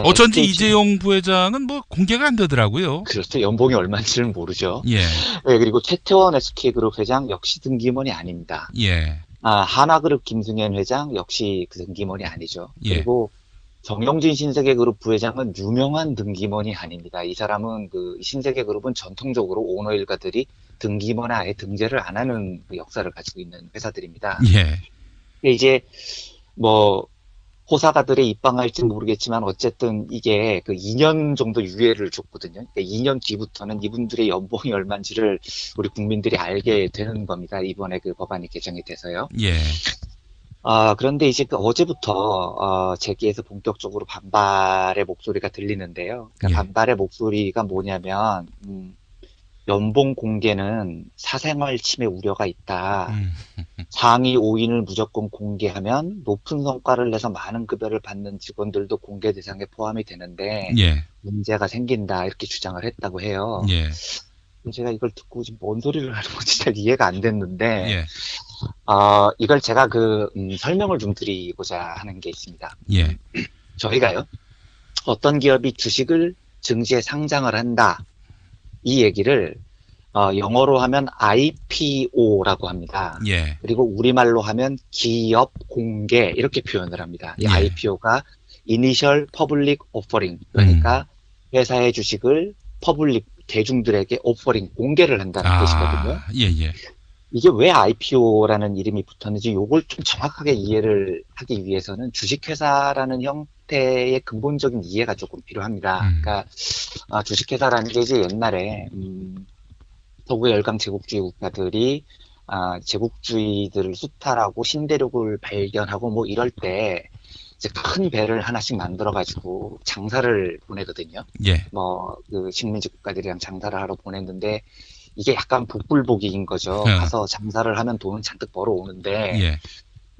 어쩐지 이재용 부회장은 뭐 공개가 안 되더라고요. 그렇죠. 연봉이 얼마인지는 모르죠. 예. 네, 그리고 최태원 SK그룹 회장 역시 등기임원이 아닙니다. 예. 한화그룹 김승현 회장 역시 그 등기몬이 아니죠. 예. 그리고 정영진 신세계그룹 부회장은 유명한 등기몬이 아닙니다. 이 사람은 그 신세계그룹은 전통적으로 오너 일가들이 등기몬에 아예 등재를 안 하는 그 역사를 가지고 있는 회사들입니다. 예. 이제 뭐 호사가들에 입방할지 모르겠지만 어쨌든 이게 그 2년 정도 유예를 줬거든요. 그러니까 2년 뒤부터는 이분들의 연봉이 얼마인지를 우리 국민들이 알게 되는 겁니다. 이번에 그 법안이 개정이 돼서요. 예. 그런데 이제 그 어제부터 재계에서 본격적으로 반발의 목소리가 들리는데요. 그러니까 반발의 목소리가 뭐냐면 연봉 공개는 사생활 침해 우려가 있다. 상위 5인을 무조건 공개하면 높은 성과를 내서 많은 급여를 받는 직원들도 공개 대상에 포함이 되는데 문제가 생긴다 이렇게 주장을 했다고 해요. 제가 이걸 듣고 지금 뭔 소리를 하는 건지 잘 이해가 안 됐는데 이걸 제가 설명을 좀 드리고자 하는 게 있습니다. 저희가요 어떤 기업이 주식을 증시에 상장을 한다 이 얘기를 영어로 하면 IPO라고 합니다. 그리고 우리말로 하면 기업 공개 이렇게 표현을 합니다. 이 IPO가 Initial Public Offering 그러니까 회사의 주식을 퍼블릭 대중들에게 오퍼링 공개를 한다는 뜻이거든요. 이게 왜 IPO라는 이름이 붙었는지 요걸 좀 정확하게 이해를 하기 위해서는 주식회사라는 형태의 근본적인 이해가 조금 필요합니다. 그러니까 주식회사라는 게 이제 옛날에 서구 열강 제국주의 국가들이 제국주의들을 수탈하고 신대륙을 발견하고 뭐 이럴 때 이제 큰 배를 하나씩 만들어가지고 장사를 보내거든요. 그 식민지 국가들이랑 장사를 하러 보냈는데 이게 약간 복불복인 거죠. 가서 장사를 하면 돈은 잔뜩 벌어오는데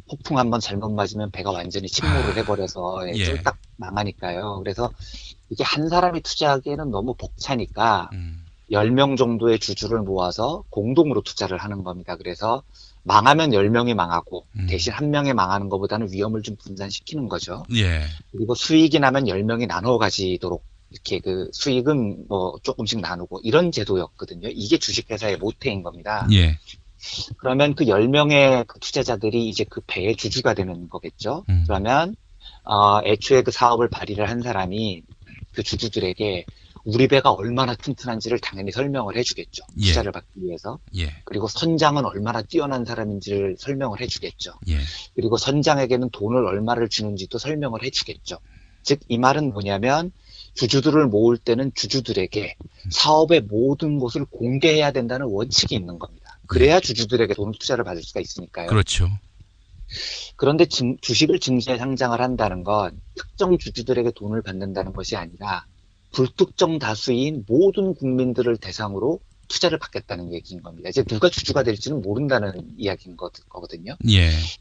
폭풍 한번 잘못 맞으면 배가 완전히 침몰을 해버려서 쫄딱 망하니까요. 그래서 이게 한 사람이 투자하기에는 너무 벅차니까 10명 정도의 주주를 모아서 공동으로 투자를 하는 겁니다. 그래서 망하면 10명이 망하고 대신 한 명이 망하는 것보다는 위험을 좀 분산시키는 거죠. 그리고 수익이 나면 10명이 나눠 가지도록 이렇게 그 수익은 뭐 조금씩 나누고 이런 제도였거든요. 이게 주식회사의 모태인 겁니다. 그러면 그 10명의 그 투자자들이 이제 그 배의 주주가 되는 거겠죠. 그러면 애초에 그 사업을 발의를 한 사람이 그 주주들에게 우리 배가 얼마나 튼튼한지를 당연히 설명을 해주겠죠. 투자를 받기 위해서. 그리고 선장은 얼마나 뛰어난 사람인지를 설명을 해주겠죠. 그리고 선장에게는 돈을 얼마를 주는지도 설명을 해주겠죠. 즉 이 말은 뭐냐면 주주들을 모을 때는 주주들에게 사업의 모든 것을 공개해야 된다는 원칙이 있는 겁니다. 그래야 주주들에게 돈 투자를 받을 수가 있으니까요. 그렇죠. 그런데 주식을 증시에 상장을 한다는 건 특정 주주들에게 돈을 받는다는 것이 아니라 불특정 다수인 모든 국민들을 대상으로 투자를 받겠다는 얘기인 겁니다. 이제 누가 주주가 될지는 모른다는 이야기인 거거든요.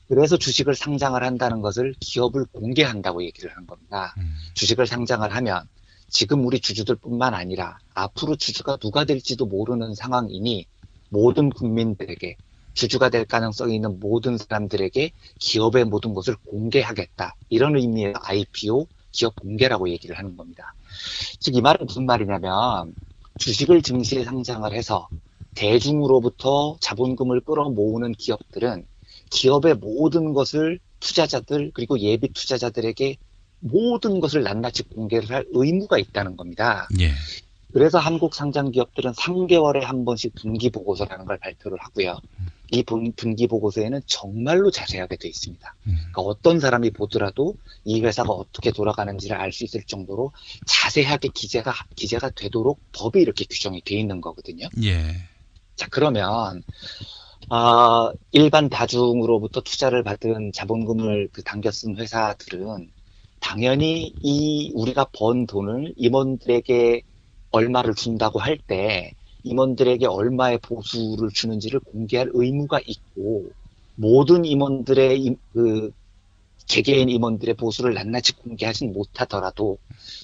그래서 주식을 상장을 한다는 것을 기업을 공개한다고 얘기를 하는 겁니다. 주식을 상장을 하면 지금 우리 주주들뿐만 아니라 앞으로 주주가 누가 될지도 모르는 상황이니 모든 국민들에게 주주가 될 가능성이 있는 모든 사람들에게 기업의 모든 것을 공개하겠다. 이런 의미의 IPO, 기업 공개라고 얘기를 하는 겁니다. 즉 이 말은 무슨 말이냐면 주식을 증시에 상장을 해서 대중으로부터 자본금을 끌어모으는 기업들은 기업의 모든 것을 투자자들 그리고 예비 투자자들에게 모든 것을 낱낱이 공개를 할 의무가 있다는 겁니다. 그래서 한국 상장 기업들은 3개월에 한 번씩 분기 보고서라는 걸 발표를 하고요. 이 분기 보고서에는 정말로 자세하게 되어 있습니다. 그러니까 어떤 사람이 보더라도 이 회사가 어떻게 돌아가는지를 알 수 있을 정도로 자세하게 기재가 되도록 법이 이렇게 규정이 되어 있는 거거든요. 자, 그러면 일반 다중으로부터 투자를 받은 자본금을 당겨 쓴 회사들은 당연히 우리가 번 돈을 임원들에게 얼마를 준다고 할 때 임원들에게 얼마의 보수를 주는지를 공개할 의무가 있고 모든 임원들의 개개인 임원들의 보수를 낱낱이 공개하진 못하더라도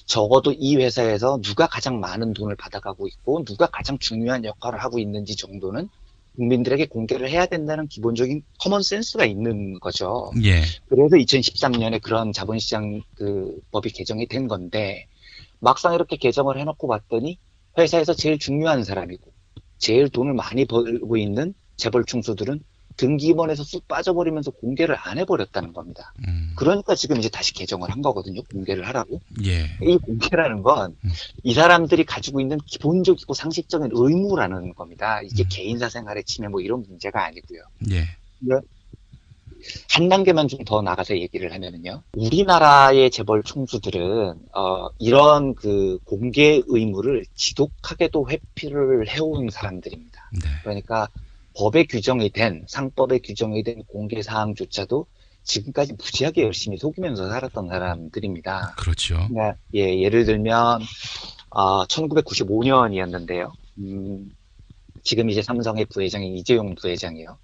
적어도 이 회사에서 누가 가장 많은 돈을 받아가고 있고 누가 가장 중요한 역할을 하고 있는지 정도는 국민들에게 공개를 해야 된다는 기본적인 커먼 센스가 있는 거죠. 그래서 2013년에 그런 자본시장 법이 개정이 된 건데 막상 이렇게 개정을 해놓고 봤더니 회사에서 제일 중요한 사람이고 제일 돈을 많이 벌고 있는 재벌 충수들은 등기임원에서 쑥 빠져버리면서 공개를 안 해버렸다는 겁니다. 그러니까 지금 이제 다시 개정을 한 거거든요. 공개를 하라고. 예. 이 공개라는 건 이 사람들이 가지고 있는 기본적이고 상식적인 의무라는 겁니다. 이게 개인사 생활의 침해 뭐 이런 문제가 아니고요. 예. 한 단계만 좀 더 나가서 얘기를 하면은요. 우리나라의 재벌 총수들은 이런 그 공개 의무를 지독하게도 회피를 해온 사람들입니다. 네. 그러니까 법에 규정이 된 상법에 규정이 된 공개 사항조차도 지금까지 무지하게 열심히 속이면서 살았던 사람들입니다. 그렇죠. 그러니까 예를 들면 1995년이었는데요. 지금 이제 삼성의 부회장인 이재용 부회장이요.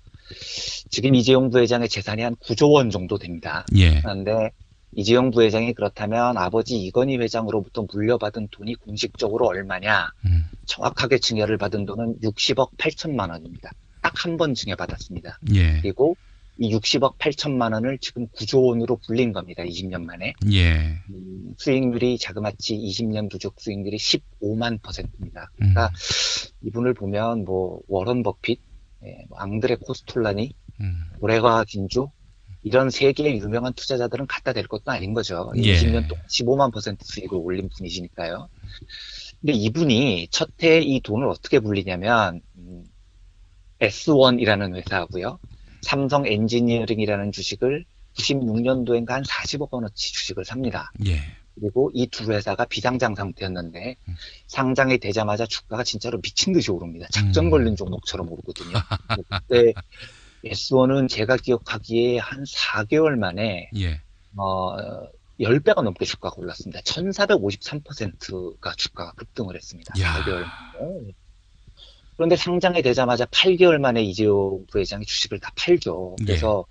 지금 이재용 부회장의 재산이 한 9조 원 정도 됩니다. 예. 그런데 이재용 부회장이 그렇다면 아버지 이건희 회장으로부터 물려받은 돈이 공식적으로 얼마냐? 정확하게 증여를 받은 돈은 60억 8천만 원입니다. 딱 한 번 증여받았습니다. 예. 그리고 이 60억 8천만 원을 지금 9조 원으로 불린 겁니다. 20년 만에. 예. 수익률이 자그마치 20년 누적 수익률이 15만 %입니다. 그러니까 이분을 보면 뭐 워런 버핏, 뭐 앙드레 코스톨라니, 오레가 긴조 이런 세계의 유명한 투자자들은 갖다 댈 것도 아닌 거죠. 예. 20년 동안 15만 % 수익을 올린 분이시니까요. 근데 이분이 첫 해에 이 돈을 어떻게 불리냐면 S1이라는 회사하고요. 삼성 엔지니어링이라는 주식을 96년도인가 한 40억 원어치 주식을 삽니다. 예. 그리고 이 두 회사가 비상장 상태였는데 상장이 되자마자 주가가 진짜로 미친 듯이 오릅니다. 작전 걸린 종목처럼 오르거든요. 그때 S1은 제가 기억하기에 한 4개월 만에 예. 10배가 넘게 주가가 올랐습니다. 1453%가 주가가 급등을 했습니다. 야. 4개월 만에. 그런데 상장이 되자마자 8개월 만에 이재용 부회장이 주식을 다 팔죠. 그래서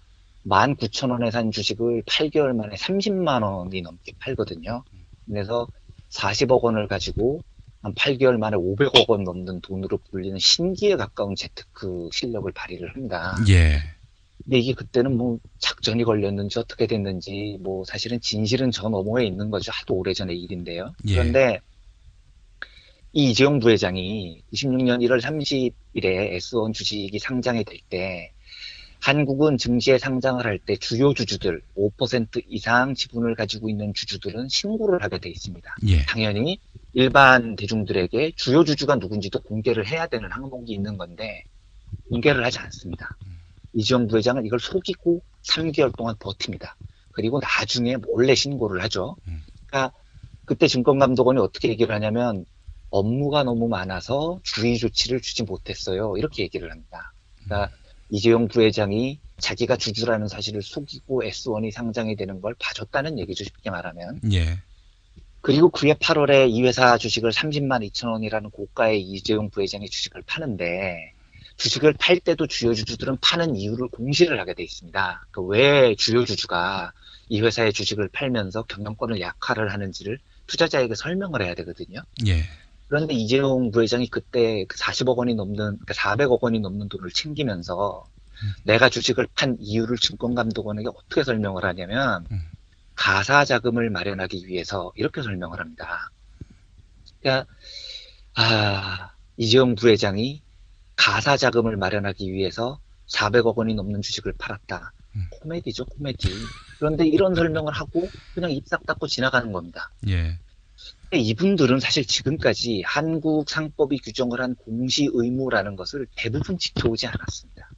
19,000원에 산 주식을 8개월 만에 30만 원이 넘게 팔거든요. 그래서 40억 원을 가지고 한 8개월 만에 500억 원 넘는 돈으로 불리는 신기에 가까운 재테크 실력을 발휘를 합니다. 예. 근데 이게 그때는 뭐 작전이 걸렸는지 어떻게 됐는지 뭐 사실은 진실은 저 너머에 있는 거죠. 하도 오래전의 일인데요. 예. 그런데 이 이재용 부회장이 96년 1월 30일에 S1 주식이 상장이 될 때 한국은 증시에 상장을 할 때 주요 주주들 5% 이상 지분을 가지고 있는 주주들은 신고를 하게 돼 있습니다. 예. 당연히 일반 대중들에게 주요 주주가 누군지도 공개를 해야 되는 항목이 있는 건데 공개를 하지 않습니다. 이재용 부회장은 이걸 속이고 3개월 동안 버팁니다. 그리고 나중에 몰래 신고를 하죠. 그러니까 그때 증권감독원이 어떻게 얘기를 하냐면 업무가 너무 많아서 주의 조치를 주지 못했어요. 이렇게 얘기를 합니다. 그러니까 이재용 부회장이 자기가 주주라는 사실을 속이고 S1이 상장이 되는 걸 봐줬다는 얘기죠. 쉽게 말하면. 예. 그리고 그해 8월에 이 회사 주식을 30만 2천 원이라는 고가의 이재용 부회장이 주식을 파는데 주식을 팔 때도 주요 주주들은 파는 이유를 공시를 하게 돼 있습니다. 그러니까 왜 주요 주주가 이 회사의 주식을 팔면서 경영권을 약화를 하는지를 투자자에게 설명을 해야 되거든요. 예. 그런데 이재용 부회장이 그때 40억 원이 넘는, 그러니까 400억 원이 넘는 돈을 챙기면서 내가 주식을 판 이유를 증권감독원에게 어떻게 설명을 하냐면 가사 자금을 마련하기 위해서 이렇게 설명을 합니다. 그러니까 이재용 부회장이 가사 자금을 마련하기 위해서 400억 원이 넘는 주식을 팔았다. 코미디죠, 코미디. 그런데 이런 설명을 하고 그냥 입 싹 닫고 지나가는 겁니다. 예. 이분들은 사실 지금까지 한국 상법이 규정을 한 공시 의무라는 것을 대부분 지켜오지 않았습니다.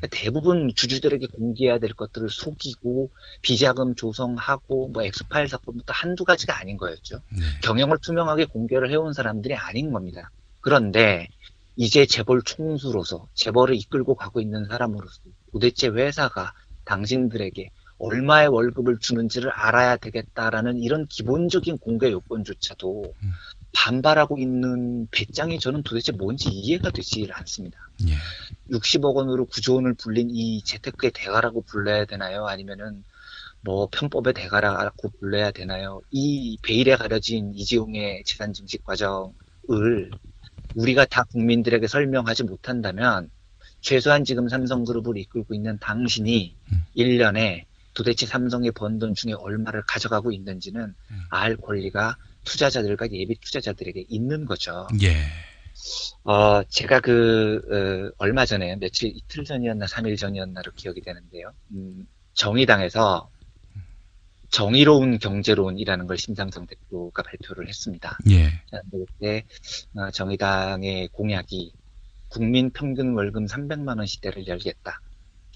대부분 주주들에게 공개해야 될 것들을 속이고 비자금 조성하고 뭐 엑스파일 사건부터 한두 가지가 아닌 거였죠. 경영을 투명하게 공개를 해온 사람들이 아닌 겁니다. 그런데 이제 재벌 총수로서 재벌을 이끌고 가고 있는 사람으로서 도대체 회사가 당신들에게 얼마의 월급을 주는지를 알아야 되겠다라는 이런 기본적인 공개 요건조차도 반발하고 있는 배짱이 저는 도대체 뭔지 이해가 되지 않습니다. 예. 60억 원으로 9조 원을 불린 이 재테크의 대가라고 불러야 되나요? 아니면은 뭐 편법의 대가라고 불러야 되나요? 이 베일에 가려진 이재용의 재산 증식 과정을 우리가 다 국민들에게 설명하지 못한다면 최소한 지금 삼성그룹을 이끌고 있는 당신이 1년에 도대체 삼성이 번 돈 중에 얼마를 가져가고 있는지는 알 권리가 투자자들과 예비 투자자들에게 있는 거죠. 예. 제가 얼마 전에, 이틀 전이었나, 3일 전이었나로 기억이 되는데요. 정의당에서 정의로운 경제론이라는 걸 심상정 대표가 발표를 했습니다. 예. 그때, 정의당의 공약이 국민 평균 월급 300만 원 시대를 열겠다.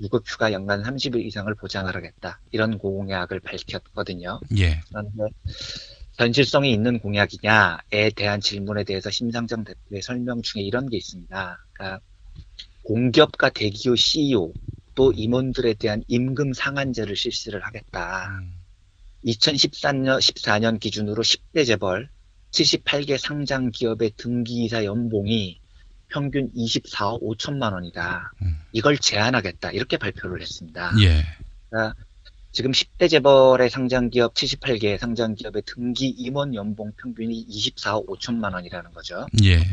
유급 휴가 연간 30일 이상을 보장을 하겠다. 이런 공약을 밝혔거든요. 예. 그런데 현실성이 있는 공약이냐에 대한 질문에 대해서 심상정 대표의 설명 중에 이런 게 있습니다. 그러니까 공기업과 대기업 CEO 또 임원들에 대한 임금 상한제를 실시를 하겠다. 2014년 기준으로 10대 재벌 78개 상장 기업의 등기이사 연봉이 평균 24억 5천만 원이다. 이걸 제한하겠다. 이렇게 발표를 했습니다. 예. 그러니까 지금 10대 재벌의 상장기업 78개 상장기업의 등기 임원 연봉 평균이 24억 5천만 원이라는 거죠. 예.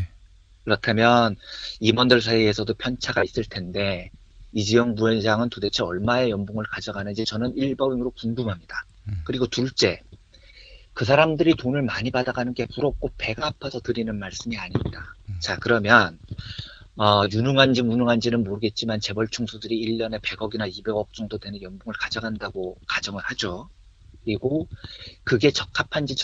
그렇다면 임원들 사이에서도 편차가 있을 텐데 이지영 부회장은 도대체 얼마의 연봉을 가져가는지 저는 일반적으로 궁금합니다. 그리고 둘째, 그 사람들이 돈을 많이 받아가는 게 부럽고 배가 아파서 드리는 말씀이 아닙니다. 자, 그러면 유능한지 무능한지는 모르겠지만 재벌 총수들이 1년에 100억이나 200억 정도 되는 연봉을 가져간다고 가정을 하죠. 그리고 그게 적합한지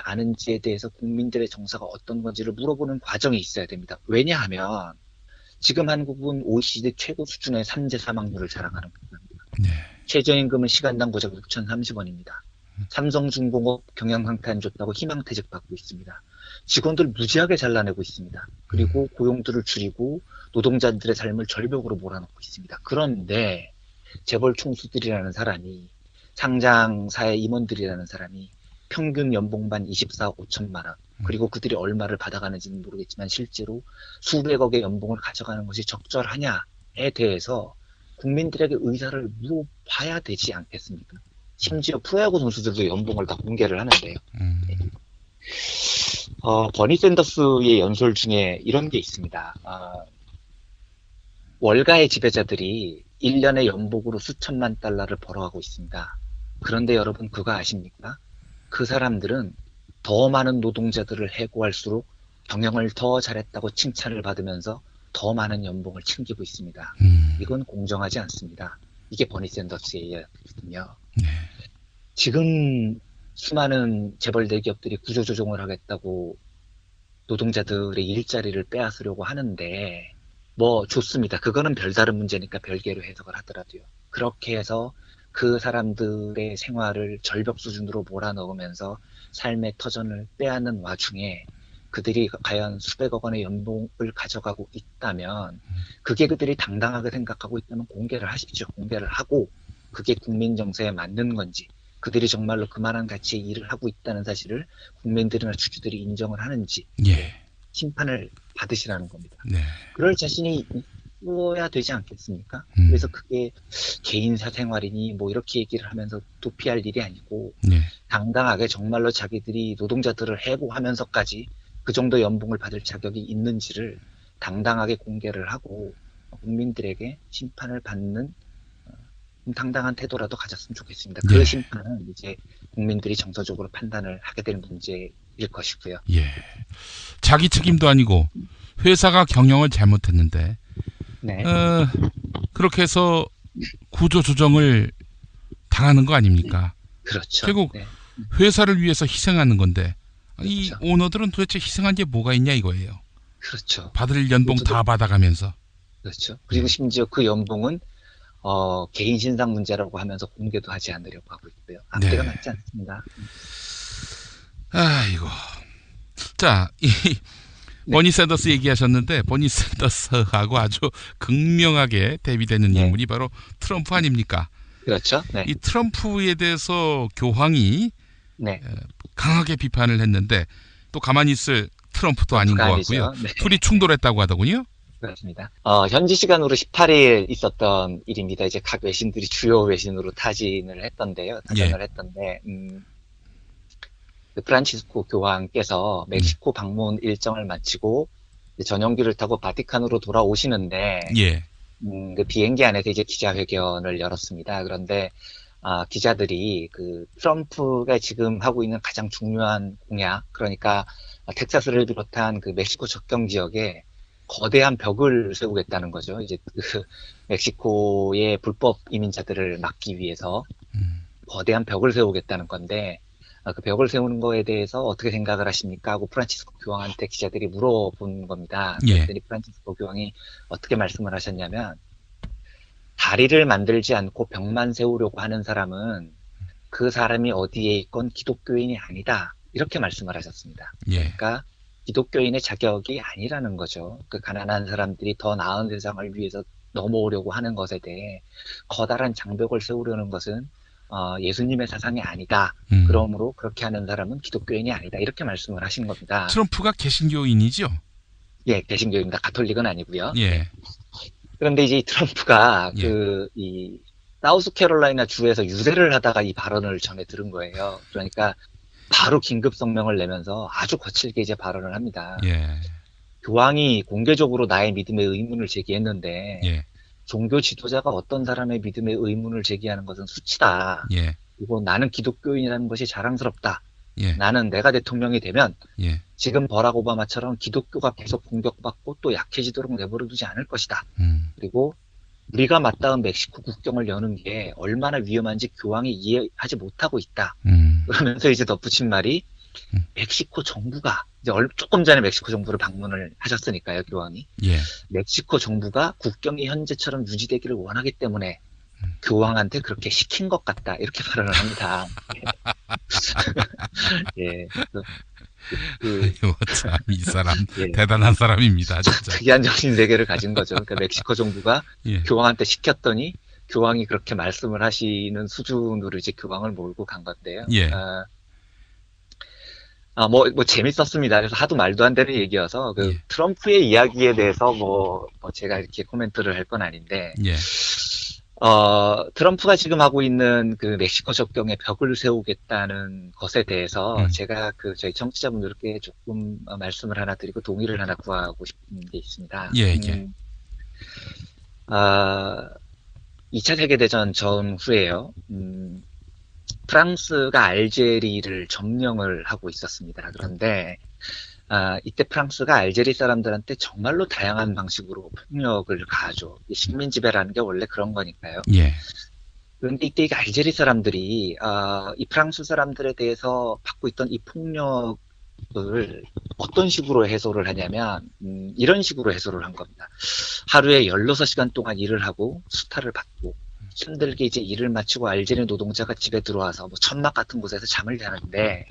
않은지에 대해서 국민들의 정서가 어떤 건지를 물어보는 과정이 있어야 됩니다. 왜냐하면 지금 한국은 OECD 최고 수준의 3재 사망률을 자랑하는 국가입니다. 네. 최저임금은 시간당 고작 6,030원입니다. 삼성중공업 경영 상태 안 좋다고 희망퇴직 받고 있습니다. 직원들 무지하게 잘라내고 있습니다. 그리고 고용들을 줄이고 노동자들의 삶을 절벽으로 몰아넣고 있습니다. 그런데 재벌 총수들이라는 사람이 상장사의 임원들이라는 사람이 평균 연봉만 24억 5천만 원 그리고 그들이 얼마를 받아가는지는 모르겠지만 실제로 수백억의 연봉을 가져가는 것이 적절하냐에 대해서 국민들에게 의사를 물어봐야 되지 않겠습니까? 심지어 프로야구 선수들도 연봉을 다 공개를 하는데요. 버니 샌더스의 연설 중에 이런 게 있습니다. 월가의 지배자들이 1년의 연봉으로 수천만 달러를 벌어가고 있습니다. 그런데 여러분 그거 아십니까? 그 사람들은 더 많은 노동자들을 해고할수록 경영을 더 잘했다고 칭찬을 받으면서 더 많은 연봉을 챙기고 있습니다. 이건 공정하지 않습니다. 이게 버니 샌더스의 이야기거든요. 네. 지금 수많은 재벌 대기업들이 구조조정을 하겠다고 노동자들의 일자리를 빼앗으려고 하는데 뭐 좋습니다. 그거는 별다른 문제니까 별개로 해석을 하더라도요. 그렇게 해서 그 사람들의 생활을 절벽 수준으로 몰아넣으면서 삶의 터전을 빼앗는 와중에 그들이 과연 수백억 원의 연봉을 가져가고 있다면 그게 그들이 당당하게 생각하고 있다면 공개를 하십시오. 공개를 하고 그게 국민 정서에 맞는 건지 그들이 정말로 그만한 가치의 일을 하고 있다는 사실을 국민들이나 주주들이 인정을 하는지 심판을 받으시라는 겁니다. 네. 그럴 자신이 있어야 되지 않겠습니까? 그래서 그게 개인사 생활이니 뭐 이렇게 얘기를 하면서 도피할 일이 아니고 당당하게 정말로 자기들이 노동자들을 해고하면서까지 그 정도 연봉을 받을 자격이 있는지를 당당하게 공개를 하고 국민들에게 심판을 받는 당당한 태도라도 가졌으면 좋겠습니다. 그 심판은 이제 국민들이 정서적으로 판단을 하게 될 문제일 것이고요. 예. 자기 책임도 아니고 회사가 경영을 잘못했는데 그렇게 해서 구조조정을 당하는 거 아닙니까? 그렇죠. 결국 회사를 위해서 희생하는 건데 이 오너들은 도대체 희생한 게 뭐가 있냐 이거예요. 그렇죠. 받을 연봉 다 받아가면서. 그렇죠. 그리고 심지어 그 연봉은 개인 신상 문제라고 하면서 공개도 하지 않으려고 하고 있고요. 앞뒤가 맞지 않습니다. 아이고. 자, 버니 샌더스 얘기하셨는데 버니 샌더스하고 아주 극명하게 대비되는 인물이 바로 트럼프 아닙니까? 그렇죠. 네. 이 트럼프에 대해서 교황이 강하게 비판을 했는데 또 가만히 있을 트럼프도 아닌 것 같고요. 둘이 충돌했다고 하더군요. 그렇습니다. 현지 시간으로 18일 있었던 일입니다. 이제 각 외신들이 주요 외신으로 타진을 했던데, 프란치스코 교황께서 멕시코 방문 일정을 마치고 전용기를 타고 바티칸으로 돌아오시는데, 그 비행기 안에서 이제 기자회견을 열었습니다. 그런데 기자들이 그 트럼프가 지금 하고 있는 가장 중요한 공약, 그러니까 텍사스를 비롯한 그 멕시코 접경 지역에 거대한 벽을 세우겠다는 거죠. 이제 그 멕시코의 불법 이민자들을 막기 위해서 거대한 벽을 세우겠다는 건데, 그 벽을 세우는 거에 대해서 어떻게 생각을 하십니까? 하고 프란치스코 교황한테 기자들이 물어본 겁니다. 그랬더니 프란치스코 교황이 어떻게 말씀을 하셨냐면, 다리를 만들지 않고 벽만 세우려고 하는 사람은 그 사람이 어디에 있건 기독교인이 아니다. 이렇게 말씀을 하셨습니다. 그러니까 기독교인의 자격이 아니라는 거죠. 그 가난한 사람들이 더 나은 세상을 위해서 넘어오려고 하는 것에 대해 커다란 장벽을 세우려는 것은 예수님의 사상이 아니다. 그러므로 그렇게 하는 사람은 기독교인이 아니다. 이렇게 말씀을 하신 겁니다. 트럼프가 개신교인이죠? 예, 개신교입니다. 가톨릭은 아니고요. 예. 그런데 이제 트럼프가 이 사우스캐롤라이나 주에서 유세를 하다가 이 발언을 전에 들은 거예요. 그러니까 바로 긴급 성명을 내면서 아주 거칠게 이제 발언을 합니다. 교황이 공개적으로 나의 믿음에 의문을 제기했는데 종교 지도자가 어떤 사람의 믿음에 의문을 제기하는 것은 수치다. 그리고 나는 기독교인이라는 것이 자랑스럽다. 나는 내가 대통령이 되면 지금 버락 오바마처럼 기독교가 계속 공격받고 또 약해지도록 내버려두지 않을 것이다. 그리고 우리가 맞닿은 멕시코 국경을 여는 게 얼마나 위험한지 교황이 이해하지 못하고 있다. 그러면서 이제 덧붙인 말이 멕시코 정부가 이제 조금 전에 멕시코 정부를 방문을 하셨으니까요, 교황이. 멕시코 정부가 국경이 현재처럼 유지되기를 원하기 때문에 교황한테 그렇게 시킨 것 같다. 이렇게 발언을 합니다. 예. 참, 이 사람, 대단한 사람입니다, 진짜. 특이한 정신세계를 가진 거죠. 그러니까 멕시코 정부가 교황한테 시켰더니 교황이 그렇게 말씀을 하시는 수준으로 이제 교황을 몰고 간 건데요. 뭐 재밌었습니다. 그래서 하도 말도 안 되는 얘기여서 트럼프의 이야기에 대해서 뭐 제가 이렇게 코멘트를 할 건 아닌데, 트럼프가 지금 하고 있는 그 멕시코 접경에 벽을 세우겠다는 것에 대해서 제가 저희 청취자분들께 조금 말씀을 하나 드리고 동의를 하나 구하고 싶은 게 있습니다. 2차 세계대전 전후에요. 프랑스가 알제리를 점령을 하고 있었습니다. 그런데 이때 프랑스가 알제리 사람들한테 정말로 다양한 방식으로 폭력을 가하죠. 식민지배라는 게 원래 그런 거니까요. 그런데 이때 알제리 사람들이 이 프랑스 사람들에 대해서 받고 있던 이 폭력을 어떤 식으로 해소를 하냐면 이런 식으로 해소를 한 겁니다. 하루에 16시간 동안 일을 하고 수탈을 받고 힘들게 이제 일을 마치고 알제리 노동자가 집에 들어와서 뭐 천막 같은 곳에서 잠을 자는데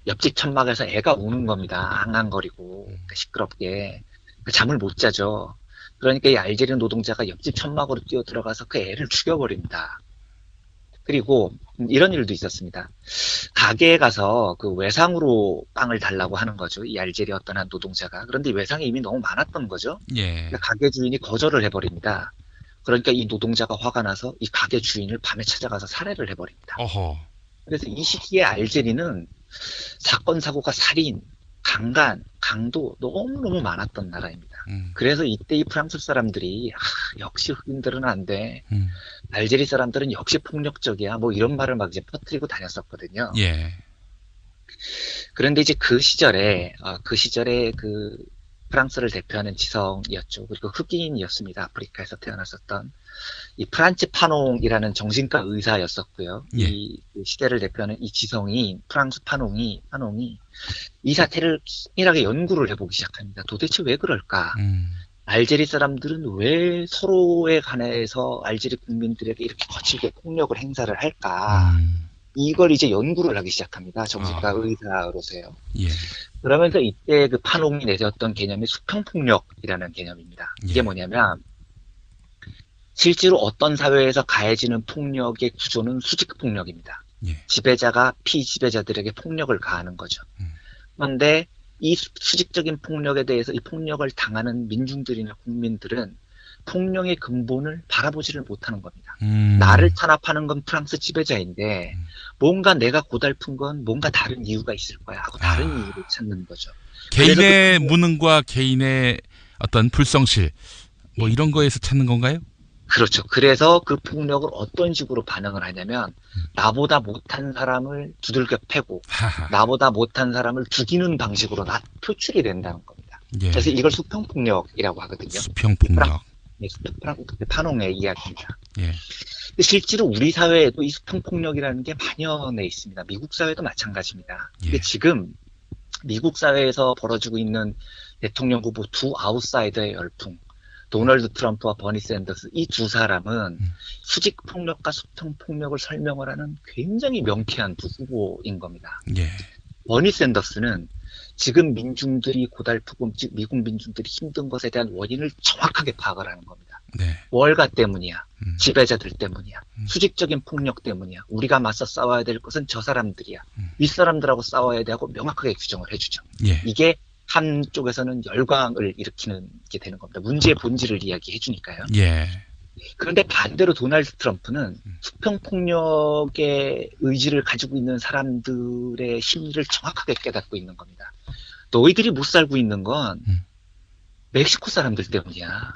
옆집 천막에서 애가 우는 겁니다. 앙앙거리고 시끄럽게 잠을 못 자죠. 그러니까 이 알제리 노동자가 옆집 천막으로 뛰어 들어가서 그 애를 죽여버립니다. 그리고 이런 일도 있었습니다. 가게에 가서 그 외상으로 빵을 달라고 하는 거죠. 이 알제리 어떤 한 노동자가. 그런데 이 외상이 이미 너무 많았던 거죠. 그러니까 가게 주인이 거절을 해버립니다. 그러니까 이 노동자가 화가 나서 이 가게 주인을 밤에 찾아가서 살해를 해버립니다. 그래서 이 시기에 알제리는 사건, 사고가 살인, 강간, 강도 너무너무 많았던 나라입니다. 그래서 이때 이 프랑스 사람들이 역시 흑인들은 안 돼. 알제리 사람들은 역시 폭력적이야. 뭐 이런 말을 막 이제 퍼뜨리고 다녔었거든요. 그런데 이제 그 시절에 그 프랑스를 대표하는 지성이었죠. 그리고 흑인이었습니다. 아프리카에서 태어났었던 이 프란츠 파농이라는 정신과 의사였었고요. 이 시대를 대표하는 이 지성이 프랑스 파농이 이 사태를 긴밀하게 연구를 해보기 시작합니다. 도대체 왜 그럴까? 알제리 사람들은 왜 서로에 관해서 알제리 국민들에게 이렇게 거칠게 폭력을 행사를 할까? 이걸 이제 연구를 하기 시작합니다. 정신과 의사로서요. 그러면서 이때 그 파농이 내세웠던 개념이 수평폭력이라는 개념입니다. 이게 뭐냐면 실제로 어떤 사회에서 가해지는 폭력의 구조는 수직폭력입니다. 지배자가 피지배자들에게 폭력을 가하는 거죠. 그런데 이 수직적인 폭력에 대해서 이 폭력을 당하는 민중들이나 국민들은 폭력의 근본을 바라보지를 못하는 겁니다. 나를 탄압하는 건 프랑스 지배자인데 뭔가 내가 고달픈 건 뭔가 다른 이유가 있을 거야 하고 다른 이유를 찾는 거죠. 개인의 무능과 개인의 어떤 불성실 뭐 이런 거에서 찾는 건가요? 그렇죠. 그래서 그 폭력을 어떤 식으로 반응을 하냐면 나보다 못한 사람을 두들겨 패고 나보다 못한 사람을 죽이는 방식으로 표출이 된다는 겁니다. 예. 그래서 이걸 수평폭력이라고 하거든요. 수평폭력. 파농의 이야기입니다. 예. 근데 실제로 우리 사회에도 이 수평폭력이라는 게 만연해 있습니다. 미국 사회도 마찬가지입니다. 근데 지금 미국 사회에서 벌어지고 있는 대통령 후보 두 아웃사이더의 열풍, 도널드 트럼프와 버니 샌더스, 이 두 사람은 수직 폭력과 수평 폭력을 설명을 하는 굉장히 명쾌한 두 후보인 겁니다. 예. 버니 샌더스는 지금 민중들이 고달프고 미국 민중들이 힘든 것에 대한 원인을 정확하게 파악을 하는 겁니다. 네. 월가 때문이야. 지배자들 때문이야. 수직적인 폭력 때문이야. 우리가 맞서 싸워야 될 것은 저 사람들이야. 윗사람들하고 싸워야 되고 명확하게 규정을 해주죠. 예. 이게 한쪽에서는 열광을 일으키는 게 되는 겁니다. 문제의 본질을 이야기해 주니까요. 예. 그런데 반대로 도널드 트럼프는 수평폭력의 의지를 가지고 있는 사람들의 심리를 정확하게 깨닫고 있는 겁니다. 너희들이 못 살고 있는 건 멕시코 사람들 때문이야.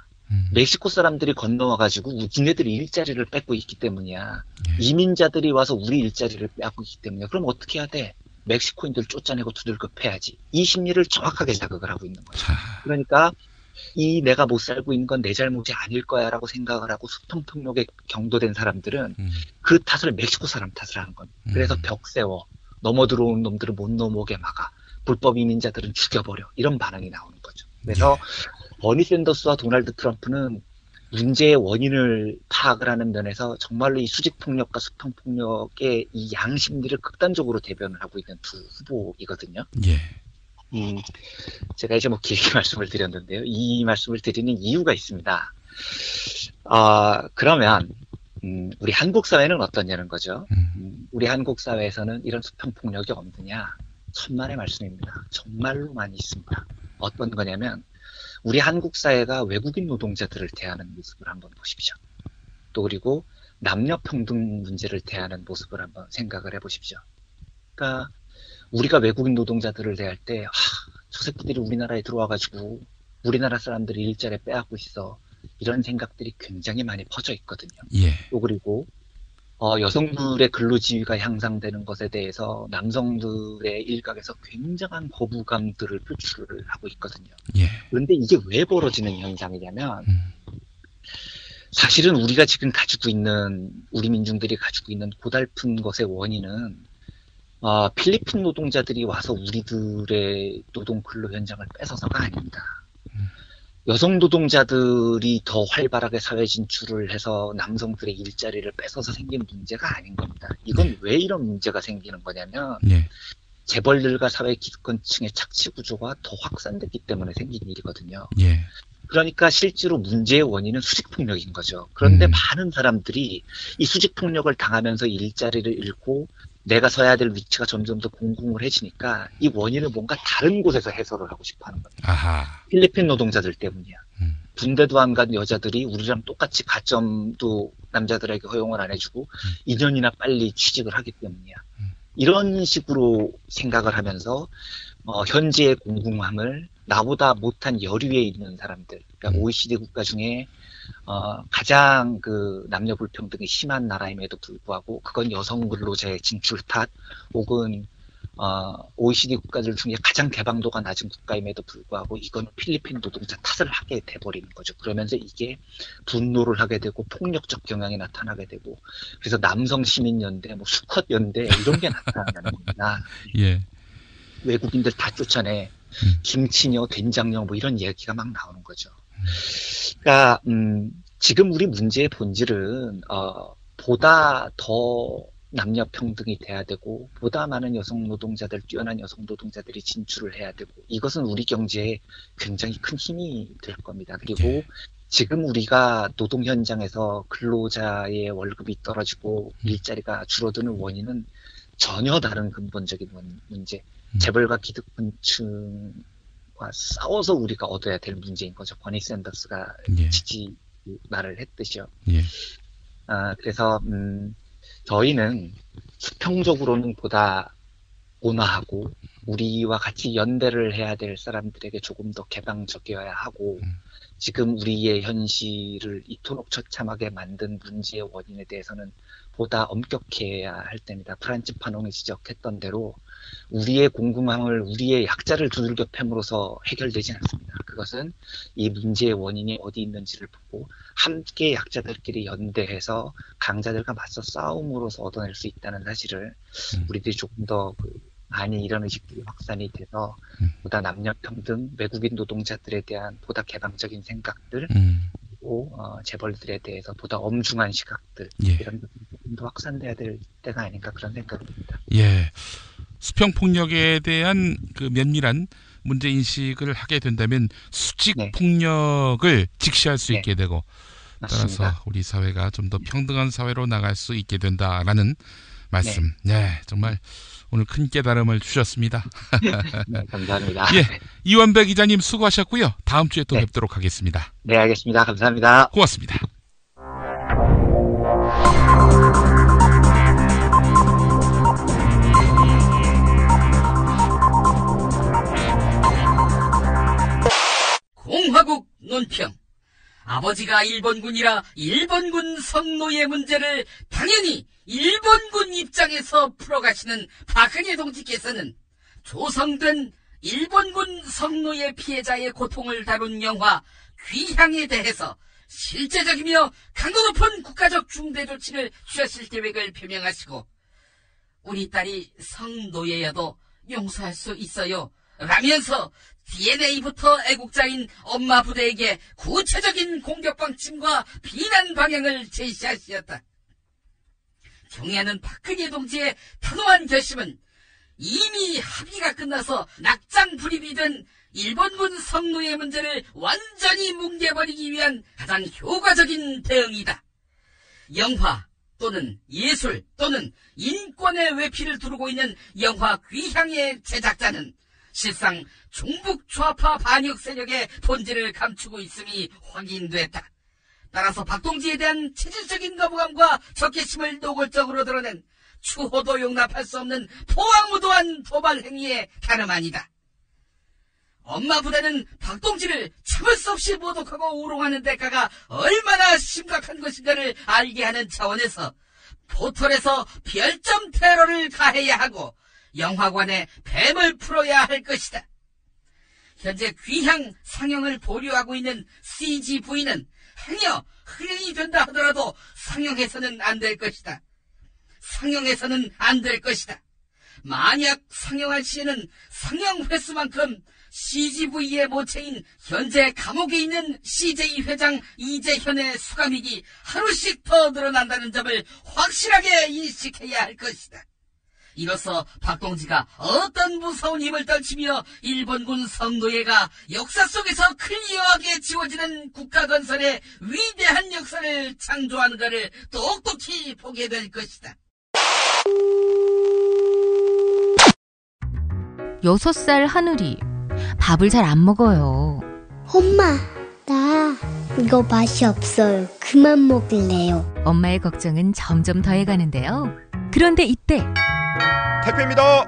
멕시코 사람들이 건너와가지고 니네들이 일자리를 뺏고 있기 때문이야. 이민자들이 와서 우리 일자리를 빼앗고 있기 때문이야. 그럼 어떻게 해야 돼? 멕시코인들 쫓아내고 두들겨 패야지. 이 심리를 정확하게 자극을 하고 있는 거죠. 그러니까 이 내가 못 살고 있는 건 내 잘못이 아닐 거야 라고 생각을 하고 수평폭력에 경도된 사람들은 그 탓을 멕시코 사람 탓을 하는 겁니다. 그래서 벽 세워. 넘어 들어오는 놈들은 못 넘어오게 막아. 불법 이민자들은 죽여버려. 이런 반응이 나오는 거죠. 그래서 버니 샌더스와 도널드 트럼프는 문제의 원인을 파악을 하는 면에서 정말로 이 수직폭력과 수평폭력의 이 양심리를 극단적으로 대변을 하고 있는 두 후보이거든요. 예. 제가 이제 뭐 길게 말씀을 드렸는데요. 이 말씀을 드리는 이유가 있습니다. 그러면, 우리 한국 사회는 어떠냐는 거죠. 우리 한국 사회에서는 이런 수평폭력이 없느냐. 천만의 말씀입니다. 정말로 많이 있습니다. 어떤 거냐면, 우리 한국 사회가 외국인 노동자들을 대하는 모습을 한번 보십시오. 또 그리고 남녀평등 문제를 대하는 모습을 한번 생각을 해보십시오. 그러니까 우리가 외국인 노동자들을 대할 때 저 새끼들이 우리나라에 들어와가지고 우리나라 사람들이 일자리 빼앗고 있어. 이런 생각들이 굉장히 많이 퍼져 있거든요. 예. 또 그리고 여성들의 근로지위가 향상되는 것에 대해서 남성들의 일각에서 굉장한 거부감들을 표출을 하고 있거든요. 예. 그런데 이게 왜 벌어지는 현상이냐면 사실은 우리가 지금 가지고 있는 우리 민중들이 가지고 있는 고달픈 것의 원인은 필리핀 노동자들이 와서 우리들의 노동 근로 현장을 뺏어서가 아닙니다. 여성 노동자들이 더 활발하게 사회 진출을 해서 남성들의 일자리를 뺏어서 생긴 문제가 아닌 겁니다. 이건 왜 이런 문제가 생기는 거냐면 재벌들과 사회 기득권층의 착취 구조가 더 확산됐기 때문에 생긴 일이거든요. 예. 그러니까 실제로 문제의 원인은 수직폭력인 거죠. 그런데 많은 사람들이 이 수직폭력을 당하면서 일자리를 잃고 내가 서야 될 위치가 점점 더 공공을해지니까 이 원인을 뭔가 다른 곳에서 해소를 하고 싶어 하는 겁니다. 아하. 필리핀 노동자들 때문이야. 군대도 안 간 여자들이 우리랑 똑같이 가점도 남자들에게 허용을 안 해주고 2년이나 빨리 취직을 하기 때문이야. 이런 식으로 생각을 하면서 현재의 공공함을 나보다 못한 여류에 있는 사람들, 그러니까 OECD 국가 중에 가장 그 남녀 불평등이 심한 나라임에도 불구하고 그건 여성 근로자의 진출 탓 혹은 OECD 국가들 중에 가장 개방도가 낮은 국가임에도 불구하고 이건 필리핀 노동자 탓을 하게 돼버리는 거죠. 그러면서 이게 분노를 하게 되고 폭력적 경향이 나타나게 되고 그래서 남성 시민연대, 뭐 수컷 연대 이런 게 나타나는 겁니다. 예. 외국인들 다 쫓아내 김치녀, 된장녀 뭐 이런 얘기가 막 나오는 거죠. 그러니까 지금 우리 문제의 본질은 보다 더 남녀 평등이 돼야 되고 보다 많은 여성 노동자들, 뛰어난 여성 노동자들이 진출을 해야 되고 이것은 우리 경제에 굉장히 큰 힘이 될 겁니다. 그리고 지금 우리가 노동 현장에서 근로자의 월급이 떨어지고 일자리가 줄어드는 원인은 전혀 다른 근본적인 문제, 재벌과 기득권층과 싸워서 우리가 얻어야 될 문제인 거죠. 버니 샌더스가 지지 말을 했듯이요. 예. 그래서 저희는 수평적으로는 보다 온화하고 우리와 같이 연대를 해야 될 사람들에게 조금 더 개방적이어야 하고 지금 우리의 현실을 이토록 처참하게 만든 문제의 원인에 대해서는 보다 엄격해야 할 때입니다. 프란츠 파농이 지적했던 대로 우리의 궁금함을 우리의 약자를 두들겨 팹으로써 해결되진 않습니다. 그것은 이 문제의 원인이 어디 있는지를 보고 함께 약자들끼리 연대해서 강자들과 맞서 싸움으로써 얻어낼 수 있다는 사실을 우리들이 조금 더 많이 이런 의식들이 확산이 돼서 보다 남녀평등, 외국인 노동자들에 대한 보다 개방적인 생각들 그리고 재벌들에 대해서 보다 엄중한 시각들 이런 것들이 조금 더 확산돼야 될 때가 아닌가 그런 생각이 듭니다. 예, 수평 폭력에 대한 그 면밀한 문제 인식을 하게 된다면 수직 폭력을 직시할 수 있게 되고 맞습니다. 따라서 우리 사회가 좀 더 평등한 사회로 나갈 수 있게 된다라는 말씀. 네, 정말 오늘 큰 깨달음을 주셨습니다. 네, 감사합니다. 예, 이완배 기자님 수고하셨고요. 다음 주에 또 뵙도록 하겠습니다. 네, 알겠습니다. 감사합니다. 고맙습니다. 공화국 논평. 아버지가 일본군이라 일본군 성노예 문제를 당연히 일본군 입장에서 풀어가시는 박근혜 동지께서는 조성된 일본군 성노예 피해자의 고통을 다룬 영화 귀향에 대해서 실제적이며 강도 높은 국가적 중대 조치를 취하실 계획을 표명하시고 우리 딸이 성노예여도 용서할 수 있어요 라면서 DNA부터 애국자인 엄마 부대에게 구체적인 공격 방침과 비난 방향을 제시하셨다. 경애하는 박근혜 동지의 단호한 결심은 이미 합의가 끝나서 낙장불입이 된 일본군 성노예 문제를 완전히 뭉개버리기 위한 가장 효과적인 대응이다. 영화 또는 예술 또는 인권의 외피를 두르고 있는 영화 귀향의 제작자는 실상 종북 좌파 반역 세력의 본질을 감추고 있음이 확인됐다. 따라서 박동지에 대한 체질적인 거부감과 적개심을 노골적으로 드러낸 추호도 용납할 수 없는 포악무도한 도발 행위에 다름 아니다. 엄마 부대는 박동지를 참을 수 없이 모독하고 우롱하는 대가가 얼마나 심각한 것인가를 알게 하는 차원에서 포털에서 별점 테러를 가해야 하고 영화관에 뱀을 풀어야 할 것이다. 현재 귀향 상영을 보류하고 있는 CGV는 행여 흥행이 된다 하더라도 상영해서는 안 될 것이다. 상영해서는 안 될 것이다. 만약 상영할 시에는 상영 횟수만큼 CGV의 모체인 현재 감옥에 있는 CJ 회장 이재현의 수감익이 하루씩 더 늘어난다는 점을 확실하게 인식해야 할 것이다. 이로써 박동지가 어떤 무서운 힘을 떨치며 일본군 성노예가 역사 속에서 클리어하게 지워지는 국가 건설의 위대한 역사를 창조하는가를 똑똑히 보게 될 것이다. 6살 하늘이 밥을 잘 안 먹어요. 엄마, 나 이거 맛이 없어요. 그만 먹을래요. 엄마의 걱정은 점점 더해가는데요. 그런데 이때 택배입니다.